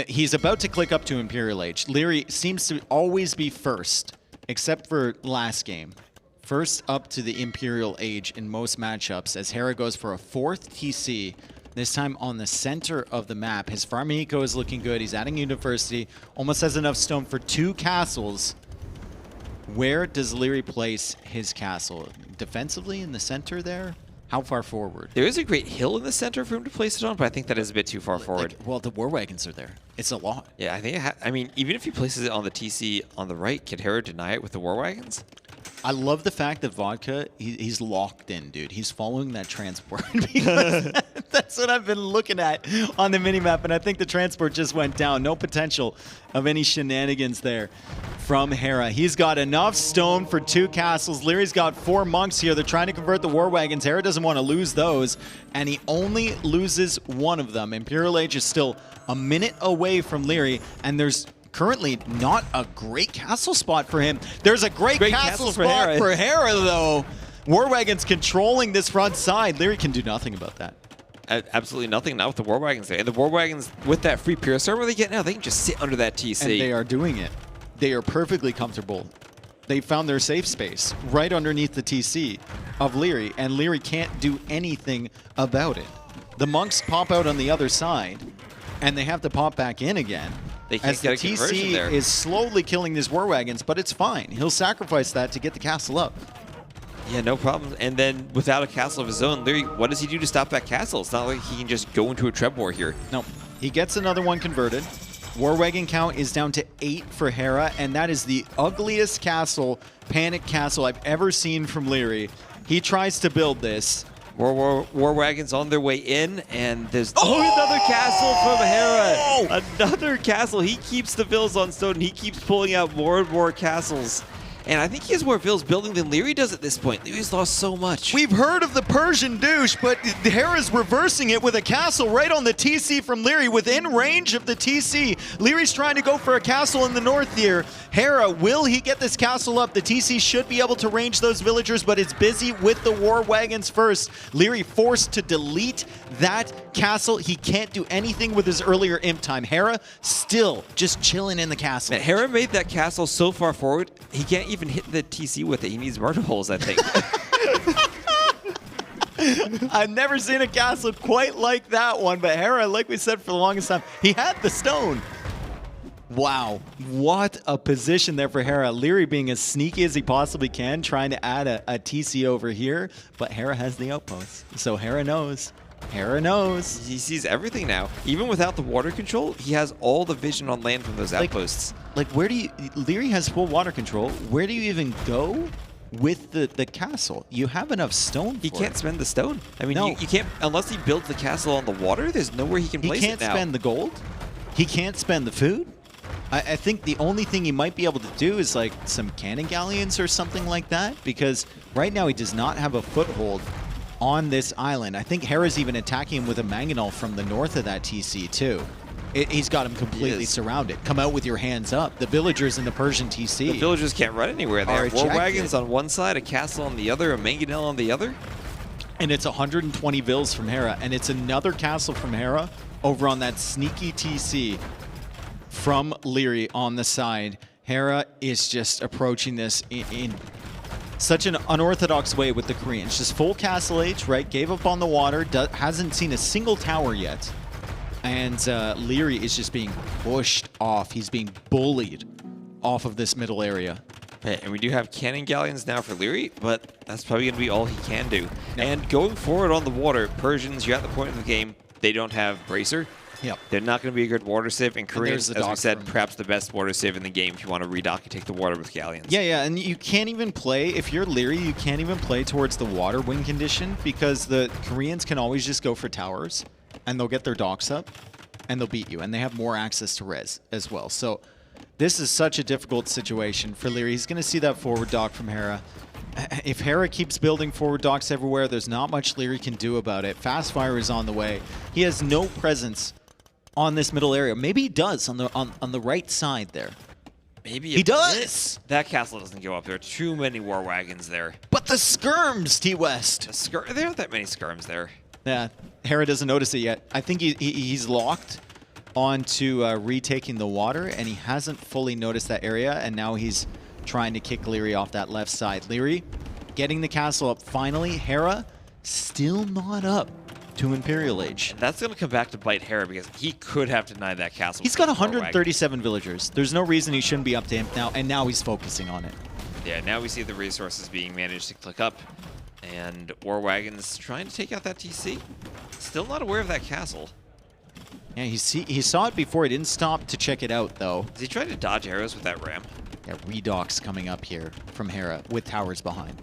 He's about to click up to Imperial Age. Liereyy seems to always be first, except for last game. First up to the Imperial Age in most matchups as Hera goes for a 4th TC, this time on the center of the map. His farm eco is looking good. He's adding University, almost has enough stone for 2 castles. Where does Liereyy place his castle? Defensively in the center there? How far forward? There is a great hill in the center for him to place it on, but I think that is a bit too far forward. Well, the war wagons are there. It's a lot. Yeah, I think I mean, even if he places it on the TC on the right, can Hera deny it with the war wagons? I love the fact that Vodka, he's locked in, dude. He's following that transport because that's what I've been looking at on the minimap, and I think the transport just went down. No potential of any shenanigans there from Hera. He's got enough stone for 2 castles. Lierey's got 4 monks here. They're trying to convert the war wagons. Hera doesn't want to lose those, and he only loses one of them. Imperial Age is still a minute away from Liereyy, and there's currently not a great castle spot for him. There's a great castle spot for Hera, though. War wagons controlling this front side. Liereyy can do nothing about that. Absolutely nothing, not with the war wagons there. And the war wagons, with that free Pierce, where they get now, they can just sit under that TC. And they are doing it. They are perfectly comfortable. They found their safe space right underneath the TC of Liereyy, and Liereyy can't do anything about it. The monks pop out on the other side, and they have to pop back in again. They can't get a conversion there. TC is slowly killing these war wagons, but it's fine. He'll sacrifice that to get the castle up. Yeah, no problem. And then without a castle of his own, Liereyy, what does he do to stop that castle? It's not like he can just go into a Treb war here. No, he gets another one converted. War wagon count is down to 8 for Hera, and that is the ugliest castle, panic castle I've ever seen from Liereyy. He tries to build this. War wagons on their way in, and there's another castle from Hera. Another castle. He keeps the vills on stone, and he keeps pulling out more and more castles. And I think he has more vills building than Liereyy does at this point. Lierey's lost so much. We've heard of the Persian douche, but Hera's reversing it with a castle right on the TC from Liereyy, within range of the TC. Lierey's trying to go for a castle in the north here. Hera, will he get this castle up? The TC should be able to range those villagers, but it's busy with the war wagons first. Liereyy forced to delete that castle. He can't do anything with his earlier imp time. Hera still just chilling in the castle. Man, Hera made that castle so far forward, he can't even hit the TC with it. He needs murder holes, I think. I've never seen a castle quite like that one, but Hera, like we said for the longest time, he had the stone. Wow, what a position there for Hera. Liereyy being as sneaky as he possibly can, trying to add a TC over here, but Hera has the outpost. So Hera knows. Hera knows. He sees everything now. Even without the water control, he has all the vision on land from those outposts. Like where do you... Liereyy has full water control. Where do you even go with the castle? You have enough stone for He can't spend the stone. I mean, No. you can't... Unless he builds the castle on the water, there's nowhere he can place it now. He can't spend the gold. He can't spend the food. I think the only thing he might be able to do is like some cannon galleons or something like that, because right now he does not have a foothold on this island. I think Hera's even attacking him with a Manganel from the north of that TC too. He's got him completely surrounded. Come out with your hands up. The villagers in the Persian TC. The villagers can't run anywhere. They Are have war ejected. wagons on one side, a castle on the other, a Manganel on the other. And it's 120 vills from Hera, and it's another castle from Hera over on that sneaky TC from Liereyy on the side. Hera is just approaching this in such an unorthodox way with the Koreans. Just full castle age, right? Gave up on the water, hasn't seen a single tower yet. And Liereyy is just being pushed off. He's being bullied off of this middle area. Okay, and we do have cannon galleons now for Liereyy, but that's probably going to be all he can do. No. And going forward on the water, Persians, you're at the point of the game, they don't have Bracer. Yep. They're not going to be a good water sieve, and Koreans, as we said, room. Perhaps the best water sieve in the game if you want to redock and take the water with galleons. Yeah, and you can't even play, if you're Liereyy, you can't even play towards the water wing condition because the Koreans can always just go for towers, and they'll get their docks up, and they'll beat you, and they have more access to res as well. So this is such a difficult situation for Liereyy. He's going to see that forward dock from Hera. If Hera keeps building forward docks everywhere, there's not much Liereyy can do about it. Fast fire is on the way. He has no presence on this middle area. Maybe he does on the right side there. Maybe he does. That castle doesn't go up. There are too many war wagons there. But the skirms, T-West. There aren't that many skirms there. Yeah, Hera doesn't notice it yet. I think he's locked onto retaking the water, and he hasn't fully noticed that area, and now he's trying to kick Liereyy off that left side. Liereyy getting the castle up finally. Hera still not up to Imperial Age. And that's going to come back to bite Hera because he could have denied that castle. He's got 137 villagers. There's no reason he shouldn't be up to him now, and now he's focusing on it. Yeah, now we see the resources being managed to click up, and War Wagon's trying to take out that TC. Still not aware of that castle. Yeah, he saw it before. He didn't stop to check it out, though. Is he trying to dodge arrows with that ram? Yeah, redocks coming up here from Hera with towers behind.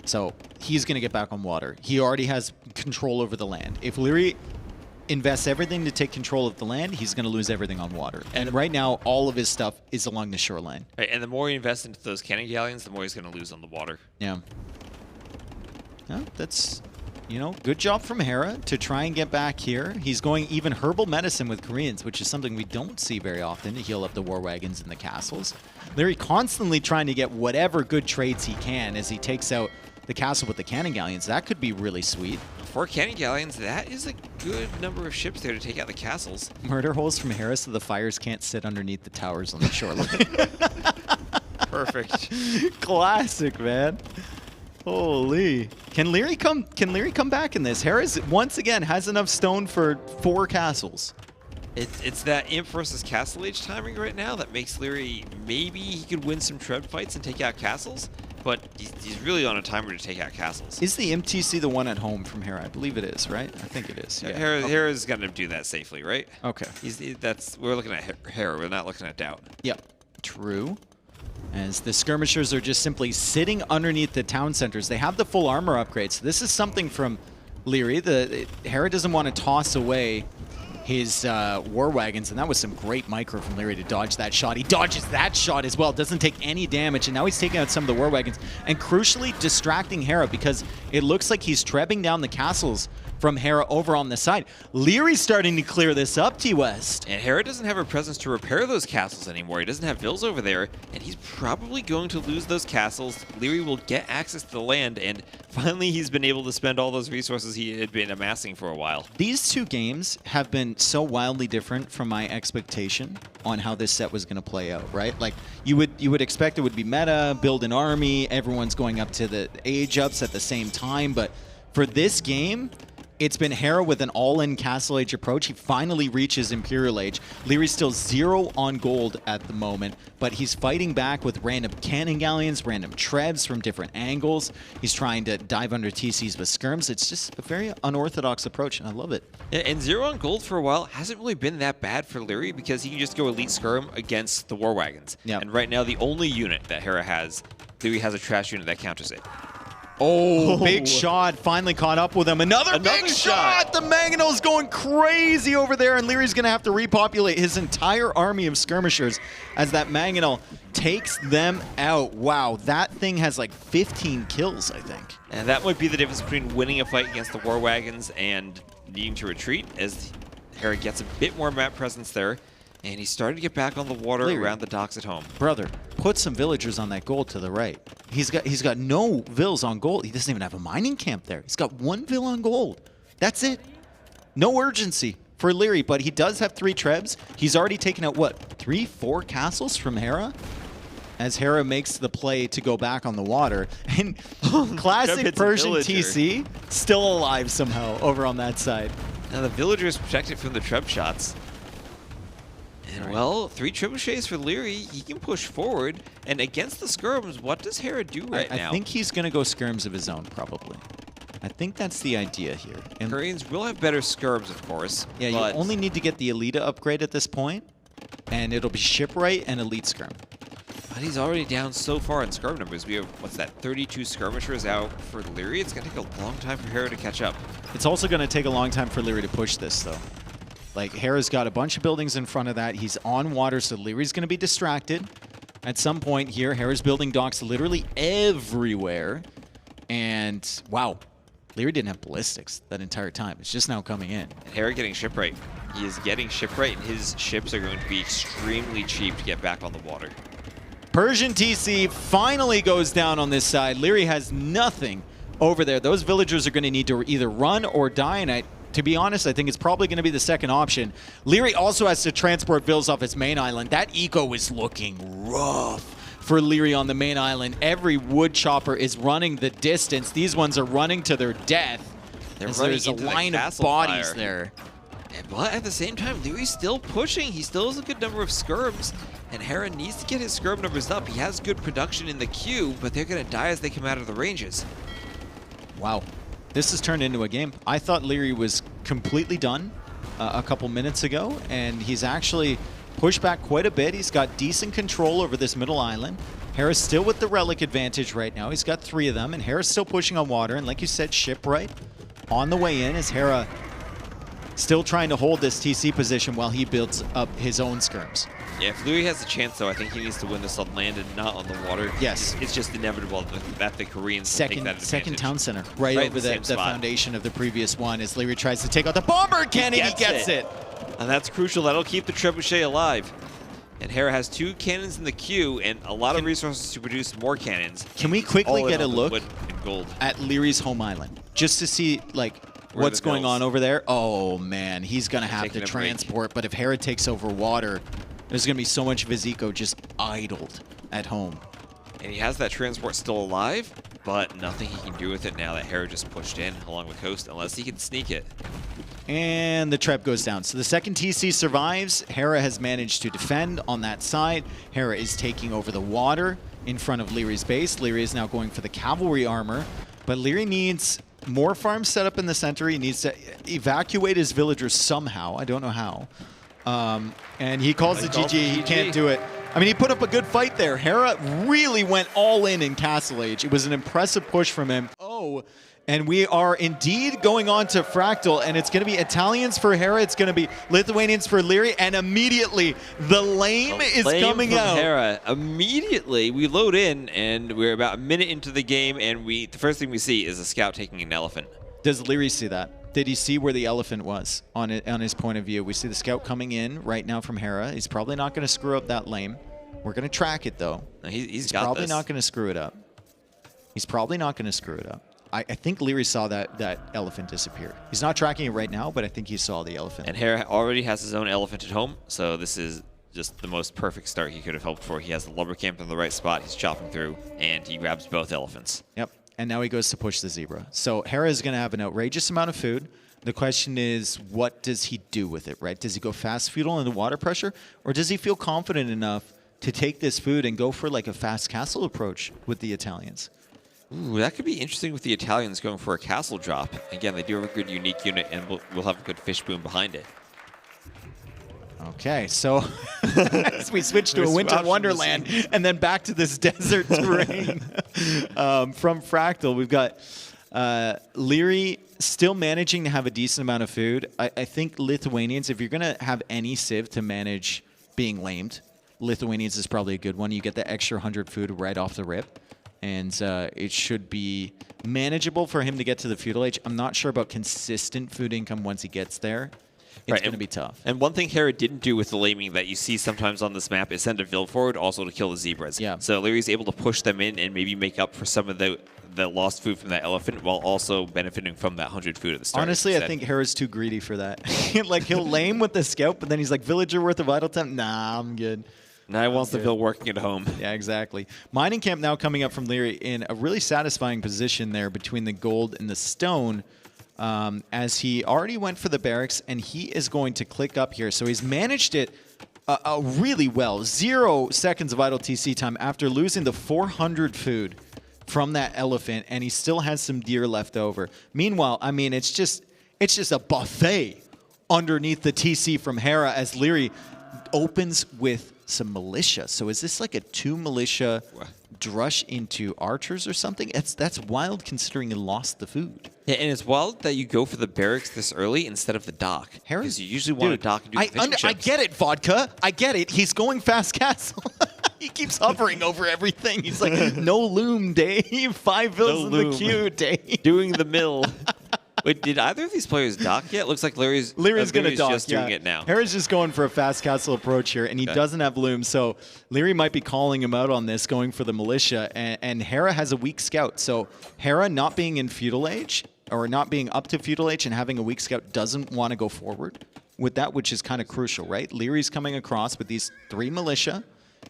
So he's going to get back on water. He already has control over the land. If Liereyy invests everything to take control of the land, he's going to lose everything on water. And right now, all of his stuff is along the shoreline. Right, and the more he invests into those cannon galleons, the more he's going to lose on the water. Yeah. Yeah, that's, you know, good job from Hera to try and get back here. He's going even herbal medicine with Koreans, which is something we don't see very often to heal up the war wagons and the castles. Liereyy constantly trying to get whatever good trades he can as he takes out the castle with the cannon galleons. That could be really sweet. 4 cannon galleons, that is a good number of ships there to take out the castles. Murder holes from Hera so the fires can't sit underneath the towers on the shoreline. Perfect. Classic, man. Holy. Can Liereyy come back in this? Hera once again has enough stone for 4 castles. It's that Imp versus Castle Age timing right now that makes Liereyy, maybe he could win some tread fights and take out castles, but he's really on a timer to take out castles. Is the MTC the one at home from Hera? I believe it is, right? I think it is. Yeah. Hera's going to do that safely, right? Okay. We're looking at Hera. We're not looking at Doubt. Yep. True. As the skirmishers are just simply sitting underneath the town centers. They have the full armor upgrade. So this is something from Liereyy. Hera doesn't want to toss away his war wagons, and that was some great micro from Liereyy to dodge that shot. He dodges that shot as well, doesn't take any damage, and now he's taking out some of the war wagons, and crucially distracting Hera because it looks like he's trebbing down the castles from Hera over on the side. Lierey's starting to clear this up, T-West. And Hera doesn't have a presence to repair those castles anymore. He doesn't have vills over there, and he's probably going to lose those castles. Liereyy will get access to the land, and finally he's been able to spend all those resources he had been amassing for a while. These 2 games have been so wildly different from my expectation on how this set was going to play out, right? Like, you would expect it would be meta, build an army, everyone's going up to the age ups at the same time, but For this game, it's been Hera with an all-in Castle Age approach. He finally reaches Imperial Age. Lierey's still 0 on gold at the moment, but he's fighting back with random cannon galleons, random trebs from different angles. He's trying to dive under TCs with skirms. It's just a very unorthodox approach, and I love it. Yeah, and 0 on gold for a while hasn't really been that bad for Liereyy because he can just go elite skirm against the war wagons. Yep. And right now, the only unit that Hera has, Liereyy has a trash unit that counters it. Oh, big shot. Finally caught up with him. Another big shot. The Manganel's going crazy over there, and Lierey's going to have to repopulate his entire army of skirmishers as that Manganel takes them out. Wow, that thing has like 15 kills, I think. And that might be the difference between winning a fight against the war wagons and needing to retreat, as Hera gets a bit more map presence there. And he's starting to get back on the water around the docks at home. Brother, put some villagers on that gold to the right. He's got no vills on gold. He doesn't even have a mining camp there. He's got 1 vill on gold. That's it. No urgency for Liereyy, but he does have 3 trebs. He's already taken out, what, 3, 4 castles from Hera? As Hera makes the play to go back on the water. And classic Persian TC, still alive somehow over on that side. Now the villager is protected from the treb shots. And well, 3 trebuchets for Liereyy. He can push forward. And against the skirms, what does Hera do right now? I think he's going to go skirms of his own, probably. I think that's the idea here. And Koreans will have better skirms, of course. Yeah, you only need to get the Elita upgrade at this point, and it'll be shipwright and elite skirm. But he's already down so far in skirm numbers. We have, what's that, 32 skirmishers out for Liereyy. It's going to take a long time for Hera to catch up. It's also going to take a long time for Liereyy to push this, though. Like, Hera's got a bunch of buildings in front of that. He's on water, so Lierey's going to be distracted. At some point here, Hera's building docks literally everywhere. And, wow, Liereyy didn't have ballistics that entire time. It's just now coming in. And Hera getting shipwright. He is getting shipwright, and his ships are going to be extremely cheap to get back on the water. Persian TC finally goes down on this side. Liereyy has nothing over there. Those villagers are going to need to either run or die, and to be honest, I think it's probably going to be the second option. Liereyy also has to transport vills off its main island. That eco is looking rough for Liereyy on the main island. Every wood chopper is running the distance. These ones are running to their death. There's a line of bodies there. But at the same time, Lierey's still pushing. He still has a good number of skirms, and Hera needs to get his skirm numbers up. He has good production in the queue, but they're going to die as they come out of the ranges. Wow. This has turned into a game. I thought Liereyy was completely done a couple minutes ago, and he's actually pushed back quite a bit. He's got decent control over this middle island. Hera's still with the relic advantage right now. He's got 3 of them, and Hera's still pushing on water. And like you said, shipwright on the way in as Hera still trying to hold this TC position while he builds up his own skirms. Yeah, if Liereyy has a chance, though, I think he needs to win this on land and not on the water. Yes. It's just inevitable that the Koreans will take that advantage. Second town center, right over the foundation of the previous one as Liereyy tries to take out the bomber cannon. He gets it. And that's crucial. That'll keep the trebuchet alive. And Hera has 2 cannons in the queue and a lot of resources to produce more cannons. Can we quickly get a look gold at Lierey's home island? Just to see, like, what's going on over there? Oh, man. He's going to have to transport. But if Hera takes over water, there's going to be so much of his eco just idled at home. And he has that transport still alive, but nothing he can do with it now that Hera just pushed in along the coast, unless he can sneak it. And the trap goes down. So the second TC survives. Hera has managed to defend on that side. Hera is taking over the water in front of Lierey's base. Liereyy is now going for the cavalry armor, but Liereyy needs more farms set up in the center. He needs to evacuate his villagers somehow. I don't know how. And he calls the GG. He can't do it. I mean, he put up a good fight there. Hera really went all in Castle Age. It was an impressive push from him. Oh, and we are indeed going on to Fractal, and it's going to be Italians for Hera. It's going to be Lithuanians for Liereyy, and immediately the lame is coming out. Hera. Immediately, we load in, and we're about a minute into the game, and the first thing we see is a scout taking an elephant. Does Liereyy see that? Did he see where the elephant was on his point of view? We see the scout coming in right now from Hera. He's probably not going to screw up that lame. We're going to track it, though. No, he's probably not going to screw it up. He's probably not going to screw it up. I think Liereyy saw that elephant disappear. He's not tracking it right now, but I think he saw the elephant. And Hera already has his own elephant at home, so this is just the most perfect start he could have hoped for. He has the lumber camp in the right spot. He's chopping through, and he grabs both elephants. Yep. and now he goes to push the zebra. So Hera is going to have an outrageous amount of food. The question is, what does he do with it, right? Does he go fast feudal into water pressure, or does he feel confident enough to take this food and go for like a fast castle approach with the Italians? Ooh, that could be interesting with the Italians going for a castle drop. Again, they do have a good unique unit, and we'll have a good fish boom behind it. Okay, so as we switch to a winter wonderland and then back to this desert terrain from Fractal, we've got Liereyy still managing to have a decent amount of food. I think Lithuanians, if you're going to have any civ to manage being lamed, Lithuanians is probably a good one. You get the extra 100 food right off the rip, and it should be manageable for him to get to the feudal age. I'm not sure about consistent food income once he gets there. It's going to be tough. And one thing Hera didn't do with the laming that you see sometimes on this map is send a Vil forward also to kill the zebras. Yeah. So Lierey's able to push them in and maybe make up for some of the lost food from that elephant while also benefiting from that 100 food at the start. Honestly, I think Hera's too greedy for that. Like, he'll lame with the scout, but then he's like, villager worth of idle time? Nah, I'm good. Now he wants the Vil working at home. Yeah, exactly. Mining camp now coming up from Liereyy in a really satisfying position there between the gold and the stone. As he already went for the barracks, and he is going to click up here. So he's managed it really well. 0 seconds of idle TC time after losing the 400 food from that elephant, and he still has some deer left over. Meanwhile, I mean, it's just a buffet underneath the TC from Hera as Liereyy opens with some militia. So is this like a 2 militia drush into archers or something? That's wild considering he lost the food. Yeah, and it's wild that you go for the barracks this early instead of the dock. Because you usually want to dock and do the fishing ships. I get it, Vodka. I get it. He's going fast castle. He keeps hovering over everything. He's like, no loom day. 5 Vils in the queue day. Doing the mill. Wait, did either of these players dock yet? Looks like Lierey's going to dock, just doing it now. Hera's just going for a fast castle approach here, and he doesn't have loom, so Liereyy might be calling him out on this, going for the militia, and Hera has a weak scout. So Hera not being in feudal age, or not being up to feudal age and having a weak scout, doesn't want to go forward with that, which is kind of crucial, right? Lierey's coming across with these 3 militia.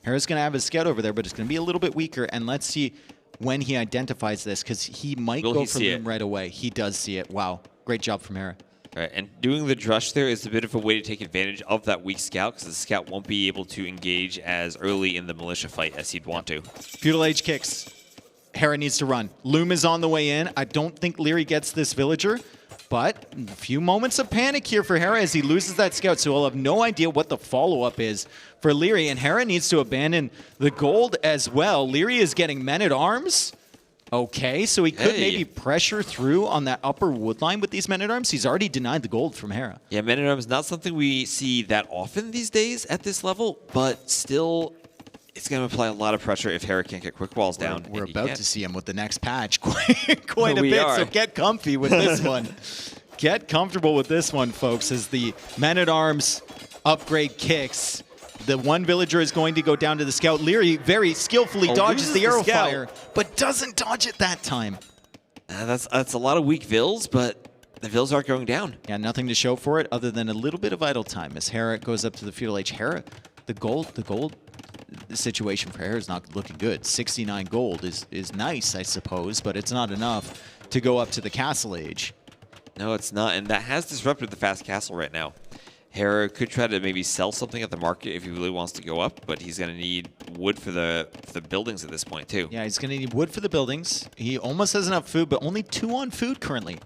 Hera's going to have his scout over there, but it's going to be a little bit weaker, and let's see when he identifies this, because he might go for them right away. He does see it. Wow. Great job from Hera. All right, and doing the drush there is a bit of a way to take advantage of that weak scout, because the scout won't be able to engage as early in the militia fight as he'd want to. Feudal age kicks. Hera needs to run. Loom is on the way in. I don't think Liereyy gets this villager, but a few moments of panic here for Hera as he loses that scout, so he'll have no idea what the follow-up is for Liereyy, and Hera needs to abandon the gold as well. Liereyy is getting men-at-arms. Okay, so he could maybe pressure through on that upper wood line with these men-at-arms. He's already denied the gold from Hera. Yeah, men-at-arms not something we see that often these days at this level, but still, it's going to apply a lot of pressure if Hera can't get quick walls down. We're about to see him with the next patch quite a bit, so get comfy with this one. Get comfortable with this one, folks, as the men-at-arms upgrade kicks. The one villager is going to go down to the scout. Liereyy very skillfully dodges the arrow fire, but doesn't dodge it that time. That's a lot of weak Vils, but the Vils aren't going down. Yeah, nothing to show for it other than a little bit of idle time as Hera goes up to the feudal age. Hera, the gold situation for Hera is not looking good. 69 gold is nice, I suppose, but it's not enough to go up to the castle age. No, it's not, and that has disrupted the fast castle right now. Hera could try to maybe sell something at the market if he really wants to go up, but he's going to need wood for the buildings at this point, too. Yeah, he's going to need wood for the buildings. He almost has enough food, but only 2 on food currently,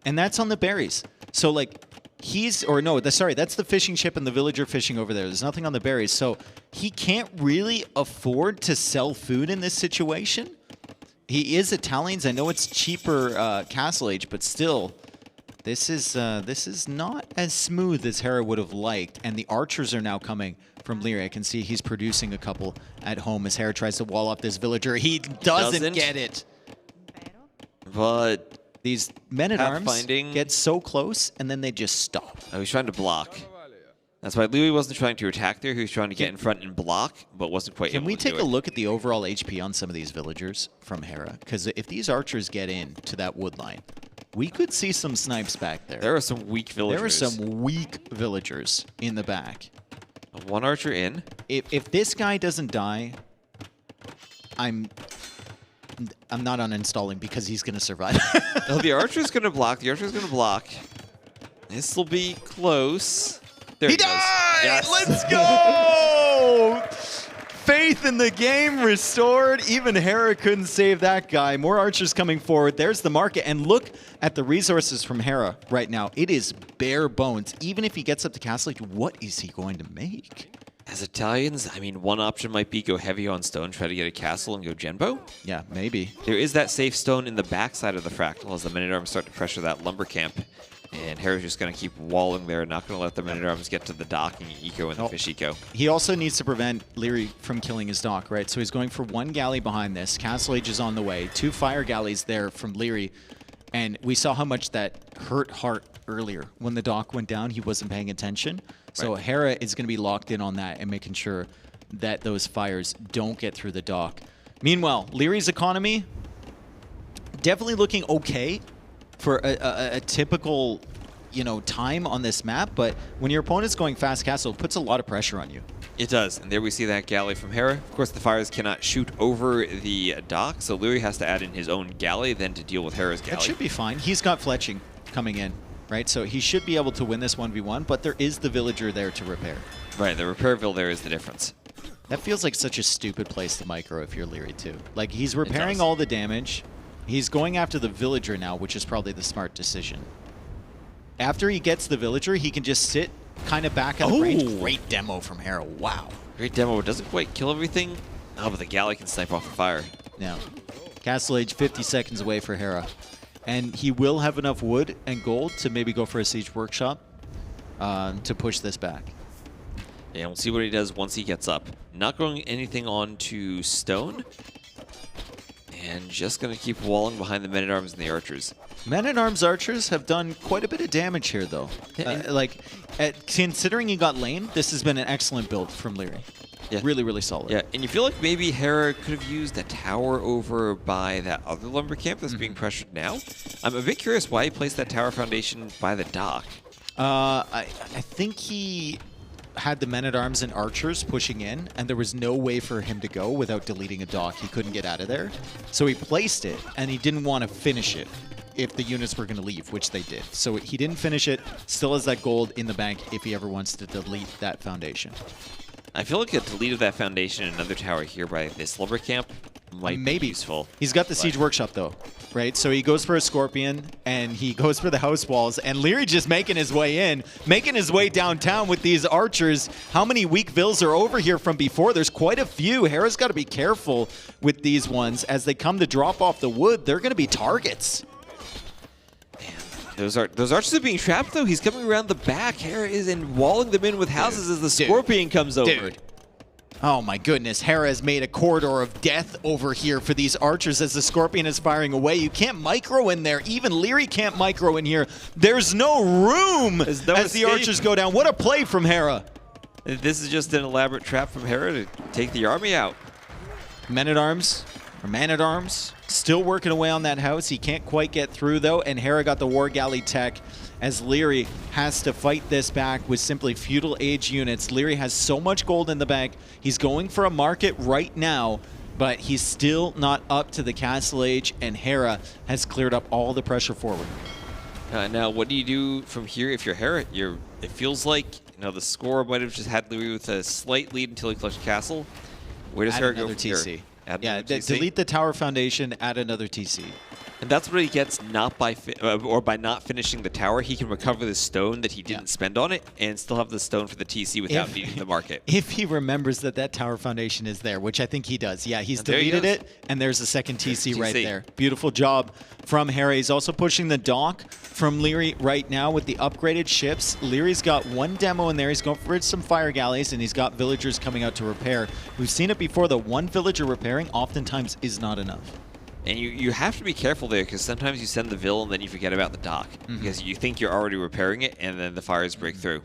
and that's on the berries. So, like, that's the fishing ship and the villager fishing over there. There's nothing on the berries, so he can't really afford to sell food in this situation. He is Italians. I know it's cheaper castle age, but still... This is not as smooth as Hera would have liked, and the archers are now coming from Liereyy. I can see he's producing a couple at home as Hera tries to wall up this villager. He doesn't get it. But these men-at-arms get so close, and then they just stop. Oh, he's trying to block. That's why Liereyy wasn't trying to attack there. He was trying to get in front and block, but wasn't quite able to do it. Can we take a look at the overall HP on some of these villagers from Hera? Because if these archers get in to that wood line, we could see some snipes back there. There are some weak villagers. There are some weak villagers in the back. 1 archer in. If this guy doesn't die, I'm I'm not uninstalling because he's going to survive. No, the archer's going to block. The archer's going to block. This will be close. There he died! Yes. Let's go! Faith in the game restored. Even Hera couldn't save that guy. More archers coming forward. There's the market. And look at the resources from Hera right now. It is bare bones. Even if he gets up to Castle Age, what is he going to make? As Italians, I mean, one option might be go heavy on stone, try to get a castle and go Genbo. Yeah, maybe. There is that safe stone in the backside of the Fractal as the Men-at-Arms start to pressure that lumber camp. And Hera's just going to keep walling there, not going to let the Men-at-Arms get to the docking eco and the fish eco. He also needs to prevent Liereyy from killing his dock, right? So he's going for 1 galley behind this. Castle Age is on the way. 2 fire galleys there from Liereyy. And we saw how much that hurt Hart earlier. When the dock went down, he wasn't paying attention. So Hera is going to be locked in on that and making sure that those fires don't get through the dock. Meanwhile, Lierey's economy definitely looking okay for a typical, time on this map. But when your opponent's going fast castle, it puts a lot of pressure on you. It does, and there we see that galley from Hera. Of course, the fires cannot shoot over the dock, so Liereyy has to add in his own galley then to deal with Hera's galley. That should be fine. He's got fletching coming in, right? So he should be able to win this 1v1, but there is the villager there to repair. Right, the repairville there is the difference. That feels like such a stupid place to micro if you're Liereyy too. Like, he's repairing all the damage. He's going after the villager now, which is probably the smart decision. After he gets the villager, he can just sit kind of back at the range. Great demo from Hera. Wow. Great demo. It doesn't quite kill everything. Oh, but the galley can snipe off the fire. Now, Castle Age 50 seconds away for Hera. And he will have enough wood and gold to maybe go for a siege workshop to push this back. Yeah, we'll see what he does once he gets up. Not going anything on to stone. And just going to keep walling behind the Men-at-Arms and the archers. Men-at-Arms archers have done quite a bit of damage here, though. Considering he got lane, this has been an excellent build from Liereyy. Yeah. Really, really solid. Yeah, and you feel like maybe Hera could have used a tower over by that other lumber camp that's being pressured now. I'm a bit curious why he placed that tower foundation by the dock. I think he had the Men-at-Arms and archers pushing in, and there was no way for him to go without deleting a dock. He couldn't get out of there. So he placed it, and he didn't want to finish it if the units were going to leave, which they did. So he didn't finish it, still has that gold in the bank if he ever wants to delete that foundation. I feel like a delete of that foundation and another tower here by this lumber camp might be useful. He's got the siege workshop, though, right? So he goes for a scorpion, and he goes for the house walls, and Liereyy just making his way in, making his way downtown with these archers. How many weak vills are over here from before? There's quite a few. Hera's got to be careful with these ones. As they come to drop off the wood, they're going to be targets. Those archers are being trapped, though. He's coming around the back. Hera is walling them in with houses as the scorpion comes over. Oh my goodness, Hera has made a corridor of death over here for these archers as the scorpion is firing away. You can't micro in there. Even Liereyy can't micro in here. There's no room as the archers go down. What a play from Hera. This is just an elaborate trap from Hera to take the army out. Men-at-Arms, or Man-at-Arms, still working away on that house. He can't quite get through, though, and Hera got the War Galley tech as Liereyy has to fight this back with simply feudal age units. Liereyy has so much gold in the bank. He's going for a market right now, but he's still not up to the Castle Age, and Hera has cleared up all the pressure forward. Now, what do you do from here if you're Hera? It feels like the score might have just had Liereyy with a slight lead until he clutched Castle. Where does Hera go from TC. Here? Delete the tower foundation, add another TC. And that's what he gets not by by not finishing the tower. He can recover the stone that he didn't spend on it and still have the stone for the TC without needing the market. If he remembers that tower foundation is there, which I think he does. Yeah, he's deleted it, and there's a second TC right there. Beautiful job from Hera. He's also pushing the dock from Liereyy right now with the upgraded ships. Lierey's got one demo in there. He's going for some fire galleys, and he's got villagers coming out to repair. We've seen it before. The one villager repairing oftentimes is not enough. And you have to be careful there, because sometimes you send the vill and then you forget about the dock, because you think you're already repairing it, and then the fires break through.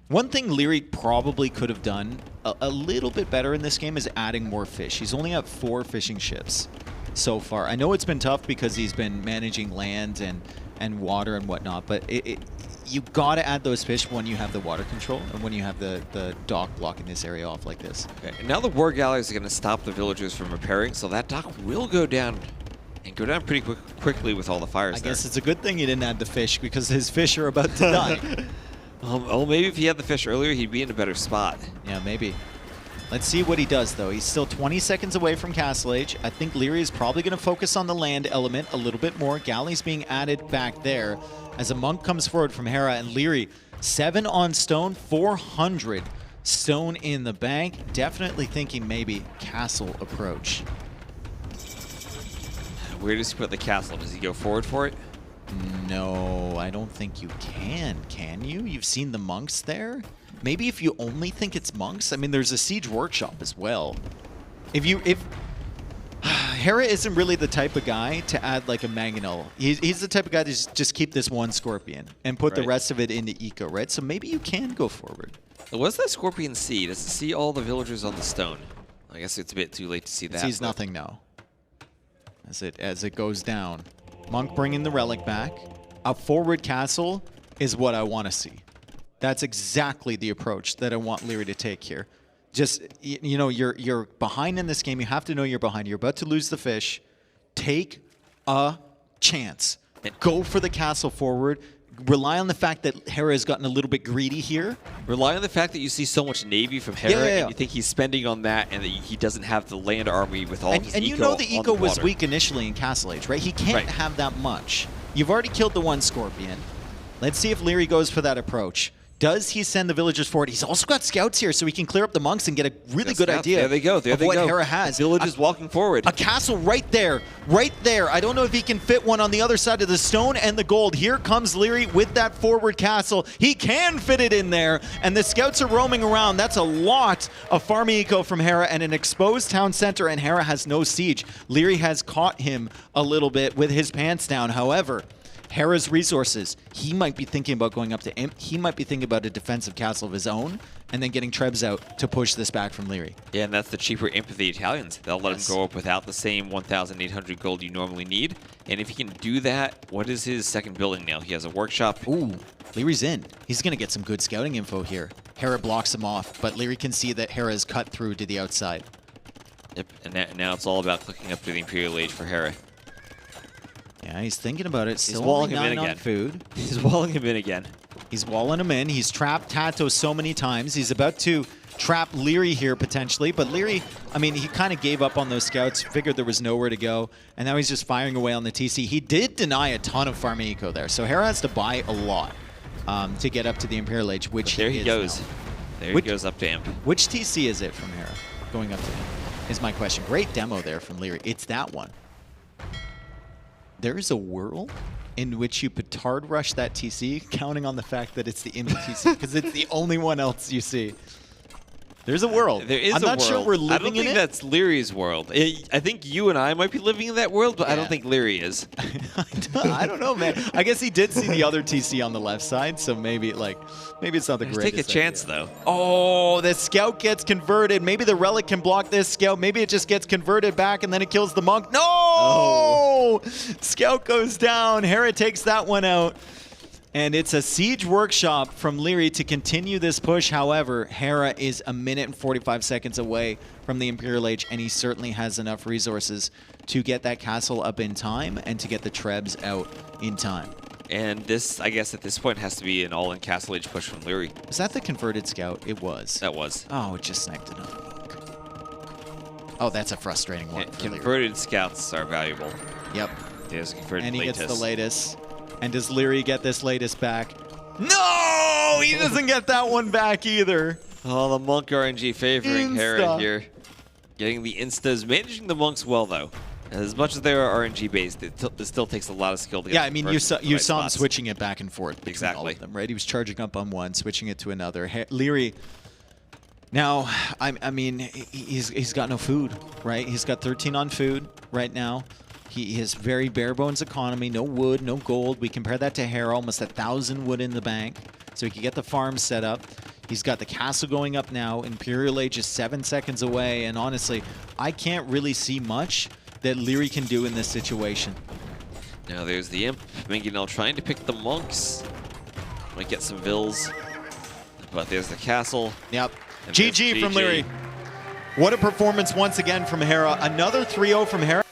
One thing Liereyy probably could have done a little bit better in this game is adding more fish. He's only got 4 fishing ships so far. I know it's been tough because he's been managing land and water and whatnot, but you got to add those fish when you have the water control and when you have the dock blocking this area off like this. Okay, and now the war galleys are going to stop the villagers from repairing, so that dock will go down and go down pretty quickly with all the fires there. I guess it's a good thing you didn't add the fish because his fish are about to die. Oh, maybe if he had the fish earlier, he'd be in a better spot. Yeah, maybe. Let's see what he does, though. He's still 20 seconds away from Castle Age. I think Liereyy is probably going to focus on the land element a little bit more. Galley's being added back there as a monk comes forward from Hera. And Liereyy, 7 on stone, 400 stone in the bank. Definitely thinking maybe castle approach. Where does he put the castle? Does he go forward for it? No, I don't think you can you? You've seen the monks there? Maybe if you only think it's monks? I mean, there's a siege workshop as well. If Hera isn't really the type of guy to add like a Manganel. He's the type of guy to just keep this one Scorpion and put the rest of it into eco, right? So maybe you can go forward. What's that Scorpion see? Does it see all the villagers on the stone? I guess it's a bit too late to see that. It sees nothing now. As it goes down. Monk bringing the relic back. A forward castle is what I want to see. That's exactly the approach that I want Liereyy to take here. Just, you know, you're behind in this game. You have to know you're behind. You're about to lose the fish. Take a chance. Go for the castle forward. Rely on the fact that Hera has gotten a little bit greedy here. Rely on the fact that you see so much navy from Hera, and you think he's spending on that, and that he doesn't have the land army with all his eco. And you know the eco was weak initially in Castle Age, right? He can't have that much. You've already killed the one Scorpion. Let's see if Liereyy goes for that approach. Does he send the villagers forward? He's also got scouts here, so he can clear up the monks and get a really good idea there they go. There of they what go. Hera has. The villagers walking forward. A castle right there. Right there. I don't know if he can fit one on the other side of the stone and the gold. Here comes Liereyy with that forward castle. He can fit it in there, and the scouts are roaming around. That's a lot of farm eco from Hera and an exposed town center, and Hera has no siege. Liereyy has caught him a little bit with his pants down. However, Hera's resources, he might be thinking about going up to Imp. He might be thinking about a defensive castle of his own and then getting Trebs out to push this back from Liereyy. Yeah, and that's the cheaper Imp of the Italians. They'll let him go up without the same 1,800 gold you normally need. And if he can do that, what is his second building now? He has a workshop. Ooh, Lierey's in. He's going to get some good scouting info here. Hera blocks him off, but Liereyy can see that Hera is cut through to the outside. Yep, and now it's all about clicking up to the Imperial Age for Hera. Yeah, he's thinking about it. Still walling him in again. On food. He's walling him in again. He's walling him in. He's trapped Tato so many times. He's about to trap Liereyy here potentially, but Liereyy, I mean, he kind of gave up on those scouts, figured there was nowhere to go, and now he's just firing away on the TC. He did deny a ton of farm eco there, so Hera has to buy a lot to get up to the Imperial Age, which there he goes. Now. There he goes up to Imp. Which TC is it from Hera going up to him is my question. Great demo there from Liereyy. It's that one. There is a world in which you petard rush that TC, counting on the fact that it's the Imp TC, because it's the only one else you see. There's a world. There is I'm a not world. sure we're living in it. I don't think that's Lierey's world. I think you and I might be living in that world, but I don't think Liereyy is. I don't know, man. I guess he did see the other TC on the left side, so maybe it's not the greatest Take a chance, though. Oh, the scout gets converted. Maybe the relic can block this scout. Maybe it just gets converted back, and then it kills the monk. No! Oh. Scout goes down. Hera takes that one out. And it's a siege workshop from Liereyy to continue this push. However, Hera is a minute and 45 seconds away from the Imperial Age, and he certainly has enough resources to get that castle up in time and to get the Trebs out in time. And this, I guess, at this point has to be an all-in Castle Age push from Liereyy. Was that the converted scout? It was. That was. Oh, it just sniped another monk. Oh, that's a frustrating one. Converted scouts are valuable. Yep. There's a converted and he latest. Gets the latest. And does Liereyy get this latest back? No! He doesn't get that one back either. Oh, the monk RNG favoring Hera here. Getting the instas. Managing the monks well, though. As much as they are RNG based, it still takes a lot of skill to get. Yeah, I mean, you saw him switching it back and forth between all of them, right? He was charging up on one, switching it to another. Liereyy, now, I mean, he's got no food, right? He's got 13 on food right now. He has very bare bones economy, no wood, no gold. We compare that to Hera, almost 1,000 wood in the bank, so he can get the farm set up. He's got the castle going up now. Imperial Age is 7 seconds away, and honestly, I can't really see much that Liereyy can do in this situation. Now there's the Imp. Manganel trying to pick the monks. Might get some vills. But there's the castle. Yep. And GG from GG. Liereyy. What a performance once again from Hera. Another 3-0 from Hera.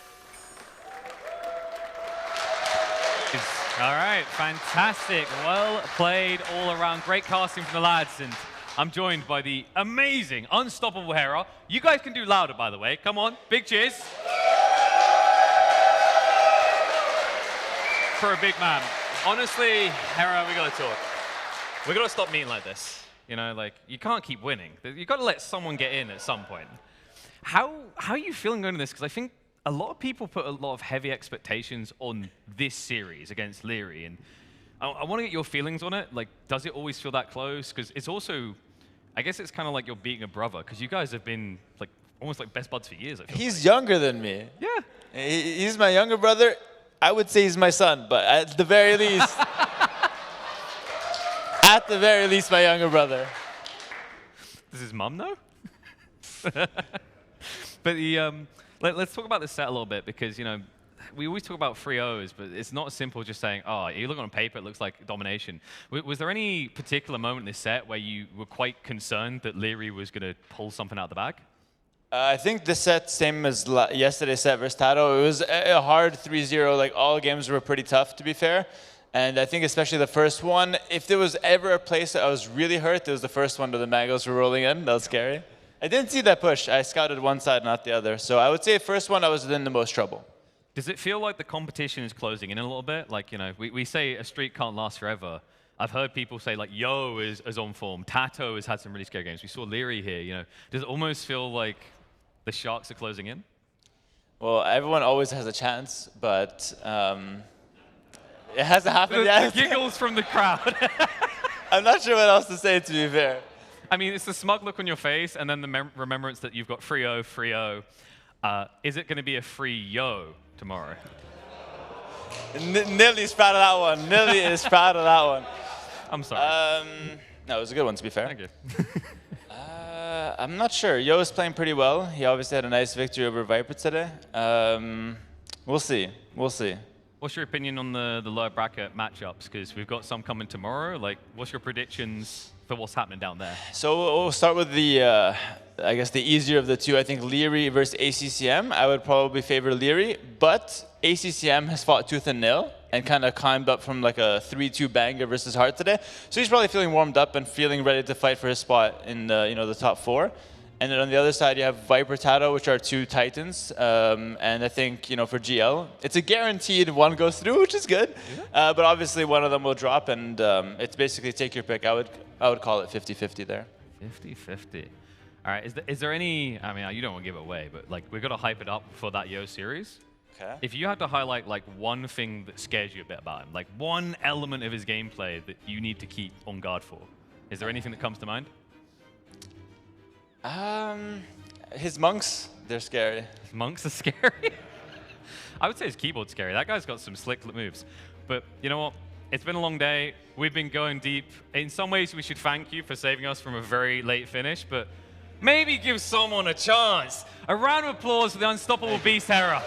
All right, fantastic. Well played all around. Great casting from the lads. And I'm joined by the amazing, unstoppable Hera. You guys can do louder, by the way. Come on, big cheers. For a big man. Honestly, Hera, we gotta talk. We gotta stop meeting like this. You know, like, you can't keep winning. You gotta let someone get in at some point. How are you feeling going to this? Because I think a lot of people put a lot of heavy expectations on this series against Liereyy, and I want to get your feelings on it. Like, does it always feel that close? Because it's also, I guess it's kind of like you're beating a brother, because you guys have been like almost like best buds for years. I feel He's younger than me. Yeah. He's my younger brother. I would say he's my son, but at the very least, my younger brother. Does his mum know? But let's talk about the set a little bit, because, you know, we always talk about 3-0s, but it's not simple just saying, oh, you look on paper, it looks like domination. Was there any particular moment in this set where you were quite concerned that Liereyy was going to pull something out of the bag? I think the set, same as yesterday's set versus Tato, it was a hard 3-0. Like, all games were pretty tough, to be fair. And I think especially the first one, if there was ever a place that I was really hurt, it was the first one where the Magos were rolling in. That was scary. I didn't see that push. I scouted one side, not the other. So I would say first one, I was in the most trouble. Does it feel like the competition is closing in a little bit? Like, you know, we say a streak can't last forever. I've heard people say, like, Yo is on form. Tato has had some really scary games. We saw Liereyy here, you know. Does it almost feel like the Sharks are closing in? Well, everyone always has a chance, but it hasn't happened yet. The giggles from the crowd. I'm not sure what else to say, to be fair. I mean, it's the smug look on your face, and then the remembrance that you've got 3-0, 3-0. Is it going to be a free yo tomorrow? Nilly is proud of that one. Nilly is proud of that one. I'm sorry. No, it was a good one, to be fair. Thank you. I'm not sure. Yo is playing pretty well. He obviously had a nice victory over Viper today. We'll see. We'll see. What's your opinion on the lower bracket matchups? Because we've got some coming tomorrow. Like, what's your predictions for what's happening down there? So we'll start with the, I guess, the easier of the two. I think Liereyy versus ACCM. I would probably favor Liereyy, but ACCM has fought tooth and nail and kind of climbed up from like a 3-2 banger versus Hart today. So he's probably feeling warmed up and feeling ready to fight for his spot in the, the top 4. And then on the other side, you have Viper Tato, which are 2 Titans. And I think, for GL, it's a guaranteed one goes through, which is good. Yeah. But obviously, one of them will drop, and it's basically take your pick. I would call it 50-50 there. 50-50. All right. Is there any? I mean, you don't want to give it away, but like we've got to hype it up for that Yo series. Okay. If you had to highlight like one thing that scares you a bit about him, like one element of his gameplay that you need to keep on guard for, is there anything that comes to mind? His monks, they're scary. His monks are scary? I would say his keyboard's scary. That guy's got some slick moves. But you know what? It's been a long day. We've been going deep. In some ways, we should thank you for saving us from a very late finish, but maybe give someone a chance. A round of applause for the unstoppable beast, Hera.